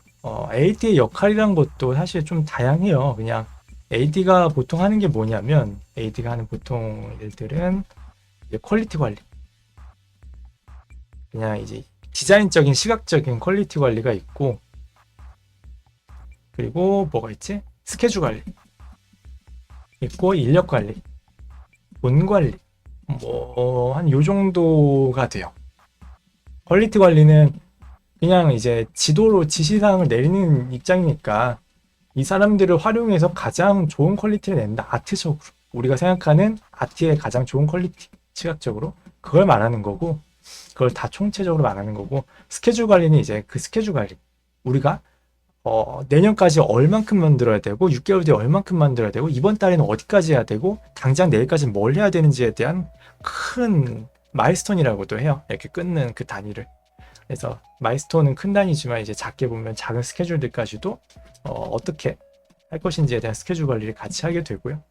AD의 역할이란 것도 사실 좀 다양해요. 그냥 AD가 보통 하는 게 뭐냐면, AD가 하는 보통 일들은 이제 퀄리티 관리, 그냥 이제 디자인적인 시각적인 퀄리티 관리가 있고, 그리고 뭐가 있지? 스케줄 관리 있고, 인력 관리, 돈 관리, 뭐 한 요 정도가 돼요. 퀄리티 관리는 그냥 이제 지도로 지시사항을 내리는 입장이니까 이 사람들을 활용해서 가장 좋은 퀄리티를 낸다. 아트적으로 우리가 생각하는 아트의 가장 좋은 퀄리티, 시각적으로 그걸 말하는 거고, 그걸 다 총체적으로 말하는 거고, 스케줄 관리는 이제 그 스케줄 관리, 우리가 내년까지 얼만큼 만들어야 되고, 6개월 뒤에 얼만큼 만들어야 되고, 이번 달에는 어디까지 해야 되고, 당장 내일까지 뭘 해야 되는지에 대한 큰 마일스톤이라고도 해요. 이렇게 끊는 그 단위를. 그래서 마일스톤은 큰 단위지만 이제 작게 보면 작은 스케줄들까지도 어떻게 할 것인지에 대한 스케줄 관리를 같이 하게 되고요.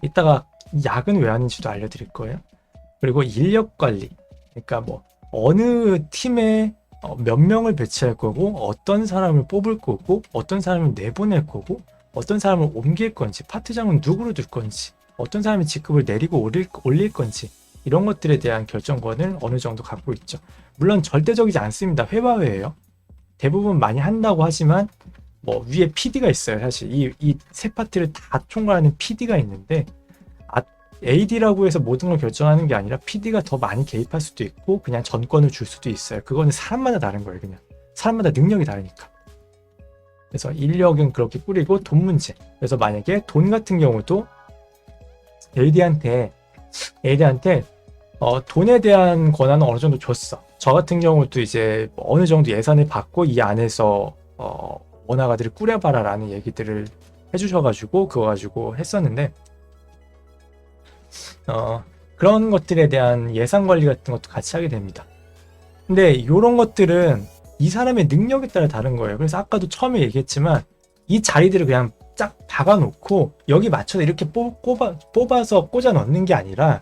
이따가 야근 왜 하는지도 알려드릴 거예요. 그리고 인력 관리, 그러니까 뭐 어느 팀에 몇 명을 배치할 거고, 어떤 사람을 뽑을 거고, 어떤 사람을 내보낼 거고, 어떤 사람을 옮길 건지, 파트장은 누구로 둘 건지, 어떤 사람이 직급을 내리고 올릴 건지, 이런 것들에 대한 결정권을 어느 정도 갖고 있죠. 물론 절대적이지 않습니다. 회화회예요. 대부분 많이 한다고 하지만 뭐 위에 PD가 있어요. 사실 이 세 파트를 다 총괄하는 PD가 있는데 AD라고 해서 모든 걸 결정하는 게 아니라 PD가 더 많이 개입할 수도 있고 그냥 전권을 줄 수도 있어요. 그거는 사람마다 다른 거예요. 그냥 사람마다 능력이 다르니까. 그래서 인력은 그렇게 꾸리고 돈 문제. 그래서 만약에 돈 같은 경우도 AD한테 돈에 대한 권한은 어느 정도 줬어. 저 같은 경우도 이제 어느 정도 예산을 받고 이 안에서 원화가들을 꾸려봐라 라는 얘기들을 해주셔가지고 그거 가지고 했었는데 그런 것들에 대한 예산 관리 같은 것도 같이 하게 됩니다. 근데 이런 것들은 이 사람의 능력에 따라 다른 거예요. 그래서 아까도 처음에 얘기했지만 이 자리들을 그냥 쫙 박아놓고 여기 맞춰서 이렇게 뽑아서 꽂아 넣는 게 아니라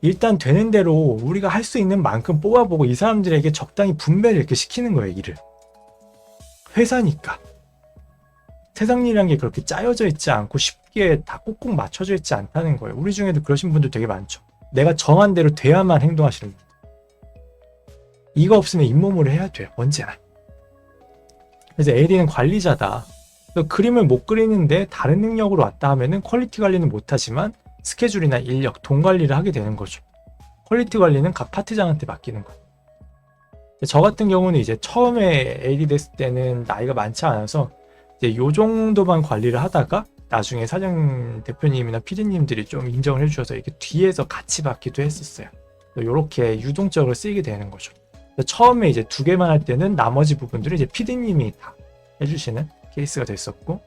일단 되는 대로 우리가 할 수 있는 만큼 뽑아보고 이 사람들에게 적당히 분배를 이렇게 시키는 거예요. 일을. 회사니까. 세상 일이란 게 그렇게 짜여져 있지 않고 쉽게 다 꼭꼭 맞춰져 있지 않다는 거예요. 우리 중에도 그러신 분들 되게 많죠. 내가 정한 대로 돼야만 행동하시는 분들. 이거 없으면 잇몸으로 해야 돼요. 언제나. 그래서 AD는 관리자다. 그림을 못 그리는데 다른 능력으로 왔다 하면은 퀄리티 관리는 못하지만 스케줄이나 인력, 돈 관리를 하게 되는 거죠. 퀄리티 관리는 각 파트장한테 맡기는 거예요. 저 같은 경우는 이제 처음에 AD 됐을 때는 나이가 많지 않아서 이제 요 정도만 관리를 하다가 나중에 사장 대표님이나 PD님들이 좀 인정을 해주셔서 이렇게 뒤에서 같이 받기도 했었어요. 이렇게 유동적으로 쓰이게 되는 거죠. 처음에 이제 2개만 할 때는 나머지 부분들을 이제 PD님이 다 해주시는 케이스가 됐었고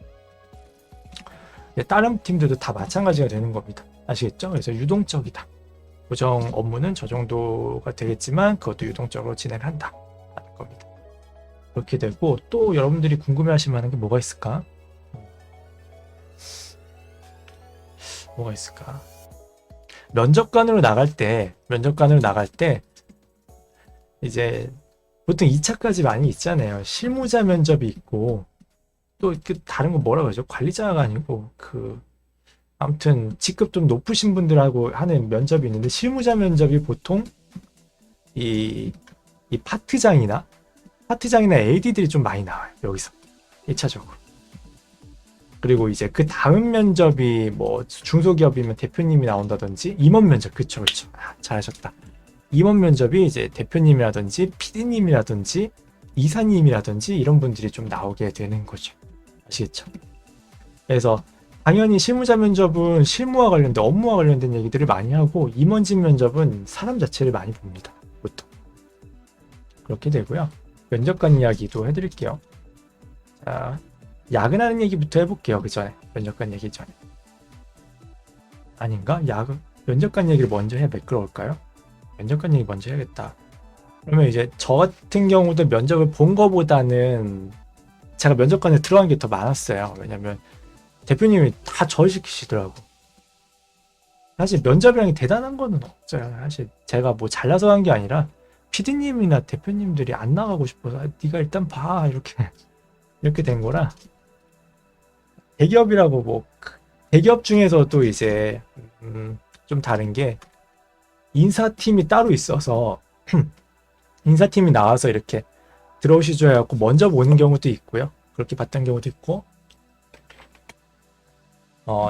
다른 팀들도 다 마찬가지가 되는 겁니다. 아시겠죠? 그래서 유동적이다. 고정 업무는 저 정도가 되겠지만 그것도 유동적으로 진행한다 라는 겁니다. 그렇게 되고 또 여러분들이 궁금해하실 만한 게 뭐가 있을까? 뭐가 있을까? 면접관으로 나갈 때 이제 보통 2차까지 많이 있잖아요. 실무자 면접이 있고 또 다른 거 뭐라 그러죠? 관리자가 아니고 아무튼 직급 좀 높으신 분들하고 하는 면접이 있는데 실무자 면접이 보통 이 파트장이나 AD들이 좀 많이 나와요. 여기서 1차적으로. 그리고 이제 그 다음 면접이 뭐 중소기업이면 대표님이 나온다든지 임원 면접 그쵸 잘하셨다. 임원 면접이 이제 대표님이라든지 PD님이라든지 이사님이라든지 이런 분들이 좀 나오게 되는 거죠. 아시겠죠? 그래서 당연히 실무자 면접은 실무와 관련된 업무와 관련된 얘기들을 많이 하고 임원진 면접은 사람 자체를 많이 봅니다. 보통 그렇게 되고요. 면접관 이야기도 해드릴게요. 자, 야근하는 얘기부터 해볼게요. 그 전에 면접관 얘기 전에 아닌가? 면접관 얘기를 먼저 해 매끄러울까요? 면접관 얘기 먼저 해야겠다. 그러면 이제 저 같은 경우도 면접을 본 거보다는 제가 면접관에 들어간 게 더 많았어요. 왜냐면 대표님이 다 저시키시더라고. 사실 면접이라는 게 대단한 거는 없어요. 사실 제가 뭐 잘나서 한 게 아니라 PD님이나 대표님들이 안 나가고 싶어서 네가 일단 봐 이렇게 된 거라. 대기업이라고 뭐 대기업 중에서도 이제 좀 다른 게 인사팀이 따로 있어서 인사팀이 나와서 이렇게 들어오시죠 해갖고 먼저 보는 경우도 있고요. 그렇게 봤던 경우도 있고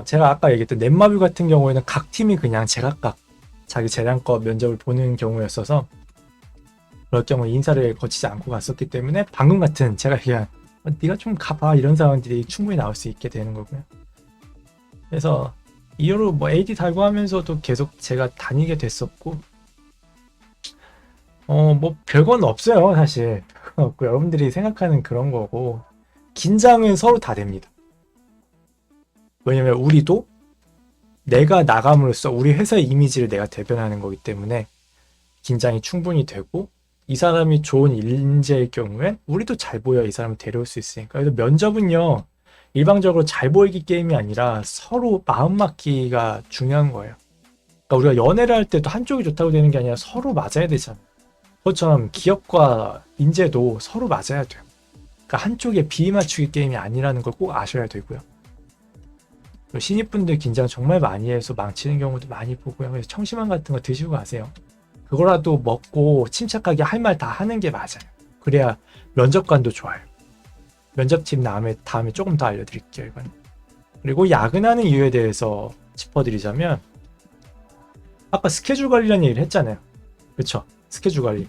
제가 아까 얘기했던 넷마뷰 같은 경우에는 각 팀이 그냥 제각각 자기 재량껏 면접을 보는 경우였어서 그럴 경우 인사를 거치지 않고 갔었기 때문에 방금 같은 제가 그냥 네가 좀 가봐 이런 상황들이 충분히 나올 수 있게 되는 거고요. 그래서 이후로 뭐 AD 달고 하면서도 계속 제가 다니게 됐었고 뭐 별건 없어요. 사실 없고 여러분들이 생각하는 그런 거고 긴장은 서로 다 됩니다. 왜냐면 우리도 내가 나감으로써 우리 회사의 이미지를 내가 대변하는 거기 때문에 긴장이 충분히 되고 이 사람이 좋은 인재일 경우에 우리도 잘 보여 이 사람을 데려올 수 있으니까. 그래서 면접은요 일방적으로 잘 보이기 게임이 아니라 서로 마음 맞기가 중요한 거예요. 그러니까 우리가 연애를 할 때도 한쪽이 좋다고 되는 게 아니라 서로 맞아야 되잖아요. 그것처럼 기업과 인재도 서로 맞아야 돼요. 그러니까 한쪽에 비맞추기 게임이 아니라는 걸 꼭 아셔야 되고요. 신입분들 긴장 정말 많이 해서 망치는 경우도 많이 보고요. 그래서 청심환 같은 거 드시고 가세요. 그거라도 먹고 침착하게 할 말 다 하는 게 맞아요. 그래야 면접관도 좋아요. 면접 팁 다음에 조금 더 알려드릴게요. 이건. 그리고 야근하는 이유에 대해서 짚어드리자면 아까 스케줄 관리라는 얘기를 했잖아요. 그렇죠? 스케줄 관리.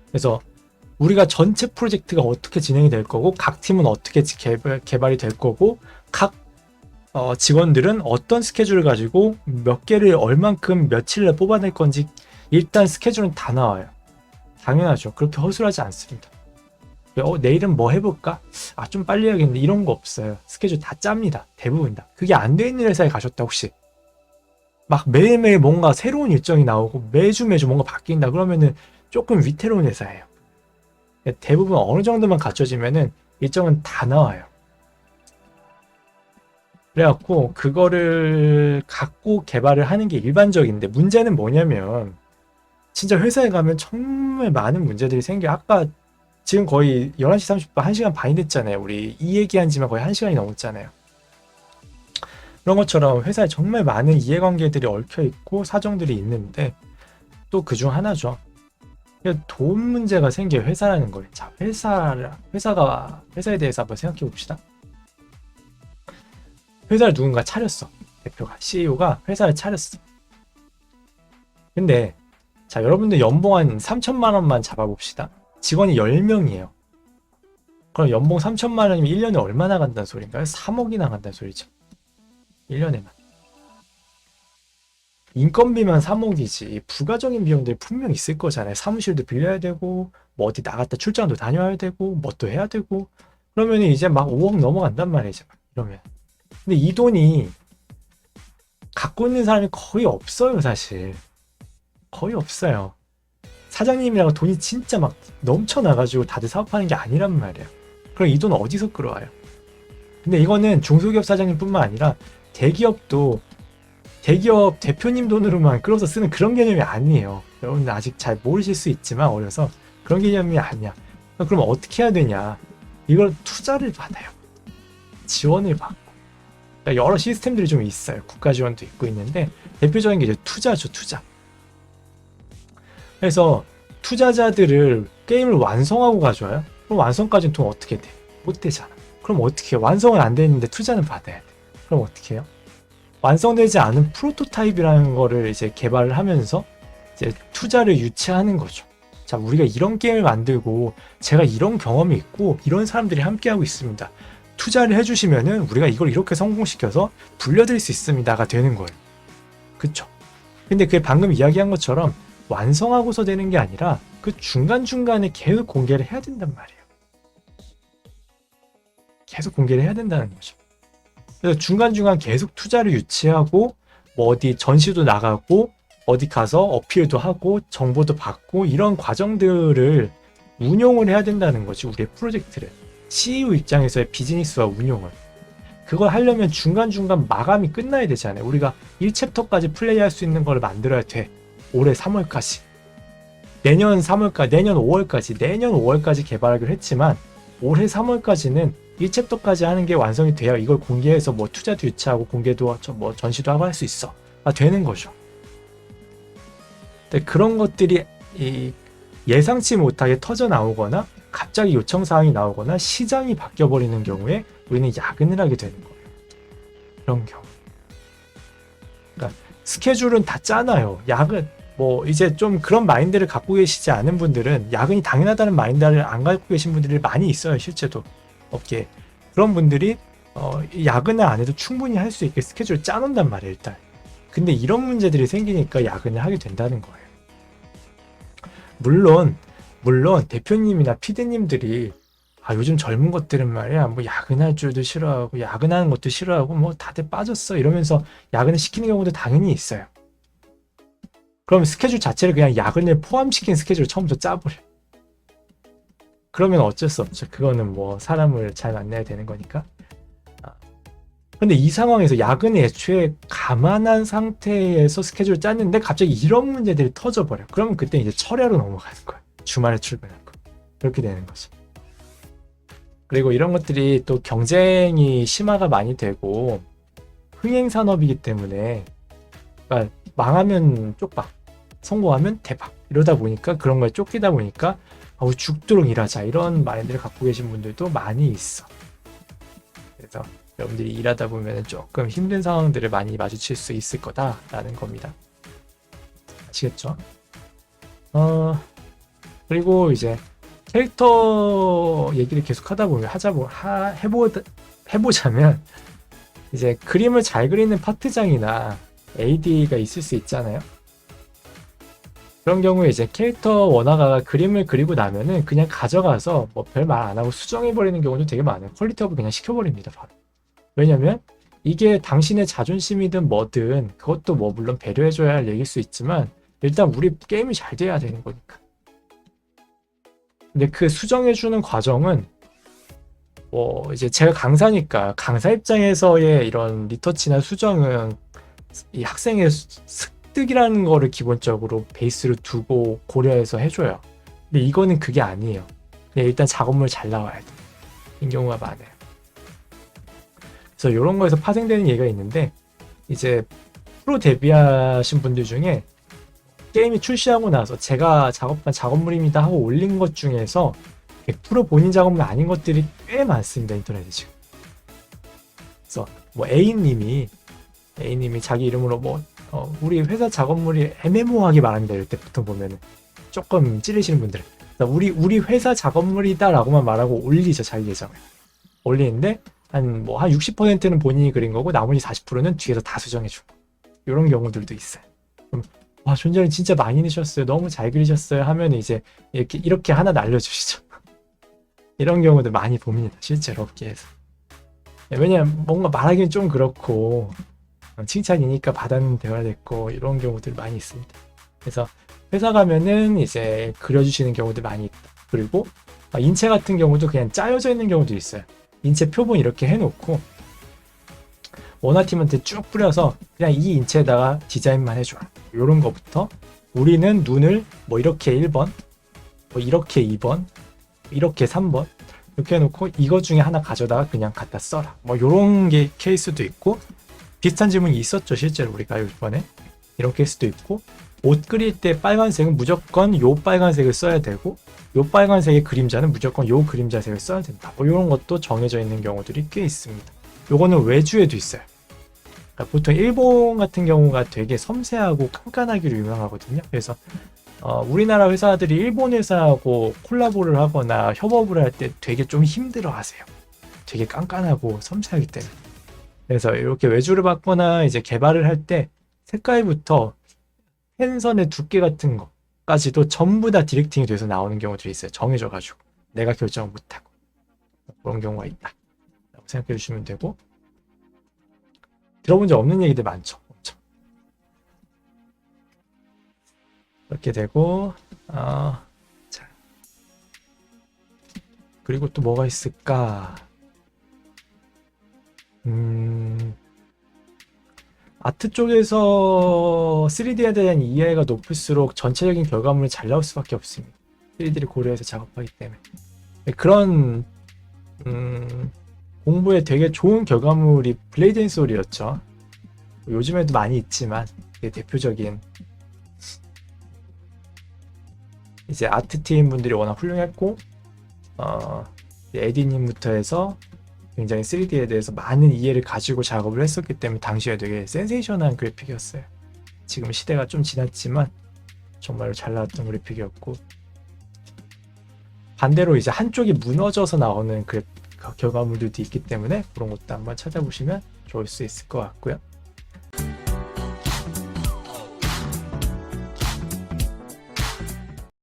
그래서 우리가 전체 프로젝트가 어떻게 진행이 될 거고 각 팀은 어떻게 개발이 될 거고 각 직원들은 어떤 스케줄을 가지고 몇 개를 얼만큼 며칠에 뽑아낼 건지 일단 스케줄은 다 나와요. 당연하죠. 그렇게 허술하지 않습니다. 내일은 뭐 해볼까? 좀 빨리 해야겠는데 이런 거 없어요. 스케줄 다 짭니다. 대부분 다. 그게 안 돼 있는 회사에 가셨다 혹시? 막 매일매일 뭔가 새로운 일정이 나오고 매주 뭔가 바뀐다 그러면은 조금 위태로운 회사예요. 대부분 어느 정도만 갖춰지면은 일정은 다 나와요. 그래갖고 그거를 갖고 개발을 하는 게 일반적인데 문제는 뭐냐면 진짜 회사에 가면 정말 많은 문제들이 생겨. 아까 지금 거의 11시 30분 1시간 반이 됐잖아요. 우리 이 얘기한 지만 거의 1시간이 넘었잖아요. 그런 것처럼 회사에 정말 많은 이해관계들이 얽혀있고 사정들이 있는데 또 그중 하나죠. 돈 문제가 생겨요. 회사라는 거예요. 자, 회사에 대해서 한번 생각해 봅시다. 회사를 누군가 차렸어. 대표가, CEO가 회사를 차렸어. 근데 자, 여러분들 연봉 한 3천만 원만 잡아봅시다. 직원이 10명이에요. 그럼 연봉 3천만 원이면 1년에 얼마나 간다는 소린가요? 3억이나 간다는 소리죠. 1년에만. 인건비만 3억이지 부가적인 비용들이 분명 있을 거잖아요. 사무실도 빌려야 되고 뭐 어디 나갔다 출장도 다녀야 되고 뭐 또 해야 되고 그러면 이제 막 5억 넘어간단 말이죠. 이러면. 근데 이 돈이 갖고 있는 사람이 거의 없어요. 사실 거의 없어요. 사장님이라고 돈이 진짜 막 넘쳐나가지고 다들 사업하는 게 아니란 말이에요. 그럼 이 돈 어디서 끌어와요? 근데 이거는 중소기업 사장님뿐만 아니라 대기업 대표님 돈으로만 끌어서 쓰는 그런 개념이 아니에요. 여러분들 아직 잘 모르실 수 있지만 어려서 그런 개념이 아니야. 그럼 어떻게 해야 되냐? 이걸 투자를 받아요. 지원을 받고. 그러니까 여러 시스템들이 좀 있어요. 국가 지원도 있고 있는데 대표적인 게 이제 투자죠, 투자. 그래서 투자자들을 게임을 완성하고 가져와요. 그럼 완성까지는 돈 어떻게 돼? 못 되잖아. 그럼 어떻게 해요? 완성은 안 되는데 투자는 받아야 돼. 그럼 어떻게 해요? 완성되지 않은 프로토타입이라는 거를 이제 개발을 하면서 이제 투자를 유치하는 거죠. 자, 우리가 이런 게임을 만들고 제가 이런 경험이 있고 이런 사람들이 함께하고 있습니다. 투자를 해주시면은 우리가 이걸 이렇게 성공시켜서 불려드릴 수 있습니다가 되는 거예요. 그쵸? 근데 그게 방금 이야기한 것처럼 완성하고서 되는 게 아니라 그 중간중간에 계속 공개를 해야 된단 말이에요. 계속 공개를 해야 된다는 거죠. 그래서 중간중간 계속 투자를 유치하고 뭐 어디 전시도 나가고 어디 가서 어필도 하고 정보도 받고 이런 과정들을 운용을 해야 된다는 거지. 우리의 프로젝트를 CEO 입장에서의 비즈니스와 운용을 그걸 하려면 중간중간 마감이 끝나야 되잖아요. 우리가 1챕터까지 플레이할 수 있는 걸 만들어야 돼. 올해 3월까지 내년 3월까지 내년 5월까지 개발하기로 했지만 올해 3월까지는 1챕터까지 하는 게 완성이 돼야 이걸 공개해서 뭐 투자도 유치하고 공개도 뭐 전시도 하고 할 수 있어. 되는 거죠. 근데 그런 것들이 예상치 못하게 터져 나오거나 갑자기 요청 사항이 나오거나 시장이 바뀌어 버리는 경우에 우리는 야근을 하게 되는 거예요. 그런 경우. 그러니까 스케줄은 다 짜놔요. 야근 뭐 이제 좀 그런 마인드를 갖고 계시지 않은 분들은 야근이 당연하다는 마인드를 안 갖고 계신 분들이 많이 있어요. 실제도 업계에. 그런 분들이 야근을 안 해도 충분히 할 수 있게 스케줄을 짜놓는단 말이에요. 일단. 근데 이런 문제들이 생기니까 야근을 하게 된다는 거예요. 물론 대표님이나 PD님들이 요즘 젊은 것들은 말이야 뭐 야근할 줄도 싫어하고 야근하는 것도 싫어하고 뭐 다들 빠졌어 이러면서 야근을 시키는 경우도 당연히 있어요. 그럼 스케줄 자체를 그냥 야근을 포함시킨 스케줄을 처음부터 짜버려. 그러면 어쩔 수 없죠. 그거는 뭐 사람을 잘 만나야 되는 거니까. 근데 이 상황에서 야근이 애초에 감안한 상태에서 스케줄을 짰는데 갑자기 이런 문제들이 터져버려. 그러면 그때 이제 철야로 넘어가는 거야. 주말에 출근할 거. 그렇게 되는 거죠. 그리고 이런 것들이 또 경쟁이 심화가 많이 되고 흥행 산업이기 때문에, 그러니까 망하면 쪽박, 성공하면 대박, 이러다 보니까, 그런 거에 쫓기다 보니까 아우 죽도록 일하자 이런 마인드를 갖고 계신 분들도 많이 있어. 그래서 여러분들이 일하다 보면 조금 힘든 상황들을 많이 마주칠 수 있을 거다라는 겁니다. 아시겠죠? 그리고 이제 캐릭터 얘기를 계속 하다 보면 해보자면 이제 그림을 잘 그리는 파트장이나 AD가 있을 수 있잖아요. 그런 경우에 이제 캐릭터 원화가가 그림을 그리고 나면은 그냥 가져가서 뭐 별 말 안 하고 수정해버리는 경우도 되게 많아요. 퀄리티업을 그냥 시켜버립니다, 바로. 왜냐면 이게 당신의 자존심이든 뭐든 그것도 뭐 물론 배려해줘야 할 얘기일 수 있지만 일단 우리 게임이 잘 돼야 되는 거니까. 근데 그 수정해주는 과정은 뭐 이제 제가 강사니까 강사 입장에서의 이런 리터치나 수정은 이 학생의 습득이라는 거를 기본적으로 베이스로 두고 고려해서 해줘요. 근데 이거는 그게 아니에요. 그냥 일단 작업물 잘 나와야 돼. 이 경우가 많아요. 그래서 이런 거에서 파생되는 얘기가 있는데 이제 프로 데뷔하신 분들 중에 게임이 출시하고 나서 제가 작업한 작업물입니다 하고 올린 것 중에서 100% 본인 작업물 아닌 것들이 꽤 많습니다, 인터넷에 지금. 그래서 뭐 A님이 자기 이름으로 뭐 우리 회사 작업물이 애매모호하게 말합니다. 이럴 때 보통 보면은 조금 찌르시는 분들, 우리 회사 작업물이다라고만 말하고 올리죠, 자기 계정을. 올리는데 한 60%는 본인이 그린 거고 나머지 40%는 뒤에서 다 수정해주고 이런 경우들도 있어요. 그럼 와, 존재는 진짜 많이 넣으셨어요, 너무 잘 그리셨어요 하면 이제 이렇게 하나 날려주시죠. 이런 경우도 많이 봅니다, 실제로 업계에서. 왜냐면 뭔가 말하기는 좀 그렇고 칭찬이니까 받아는 되어야 됐고 이런 경우들 많이 있습니다. 그래서 회사 가면은 이제 그려주시는 경우도 많이 있다. 그리고 인체 같은 경우도 그냥 짜여져 있는 경우도 있어요. 인체 표본 이렇게 해놓고 원화팀한테 쭉 뿌려서 그냥 이 인체에다가 디자인만 해줘. 이런 거부터 우리는 눈을 뭐 이렇게 1번, 뭐 이렇게 2번, 이렇게 3번 이렇게 해놓고 이거 중에 하나 가져다가 그냥 갖다 써라. 뭐 이런 게 케이스도 있고, 비슷한 질문이 있었죠, 실제로 우리가 이번에. 이런 케이스도 있고, 옷 그릴 때 빨간색은 무조건 요 빨간색을 써야 되고 요 빨간색의 그림자는 무조건 요 그림자색을 써야 된다. 뭐 이런 것도 정해져 있는 경우들이 꽤 있습니다. 요거는 외주에도 있어요. 그러니까 보통 일본 같은 경우가 되게 섬세하고 깐깐하기로 유명하거든요. 그래서 우리나라 회사들이 일본 회사하고 콜라보를 하거나 협업을 할 때 되게 좀 힘들어 하세요. 되게 깐깐하고 섬세하기 때문에. 그래서 이렇게 외주를 받거나 이제 개발을 할 때 색깔부터 펜선의 두께 같은 거까지도 전부 다 디렉팅이 돼서 나오는 경우들이 있어요. 정해져가지고 내가 결정을 못하고 그런 경우가 있다 라고 생각해 주시면 되고, 들어본 적 없는 얘기들 많죠. 엄청. 이렇게 되고 자, 그리고 또 뭐가 있을까? 아트 쪽에서 3D에 대한 이해가 높을수록 전체적인 결과물이 잘 나올 수밖에 없습니다. 3D를 고려해서 작업하기 때문에. 그런 공부에 되게 좋은 결과물이 블레이드 앤 소울이었죠. 요즘에도 많이 있지만 대표적인 이제 아트팀 분들이 워낙 훌륭했고 에디님부터 해서 굉장히 3D에 대해서 많은 이해를 가지고 작업을 했었기 때문에 당시에 되게 센세이션한 그래픽이었어요. 지금 시대가 좀 지났지만 정말로 잘 나왔던 그래픽이었고, 반대로 이제 한쪽이 무너져서 나오는 결과물들도 있기 때문에 그런 것도 한번 찾아보시면 좋을 수 있을 것 같고요.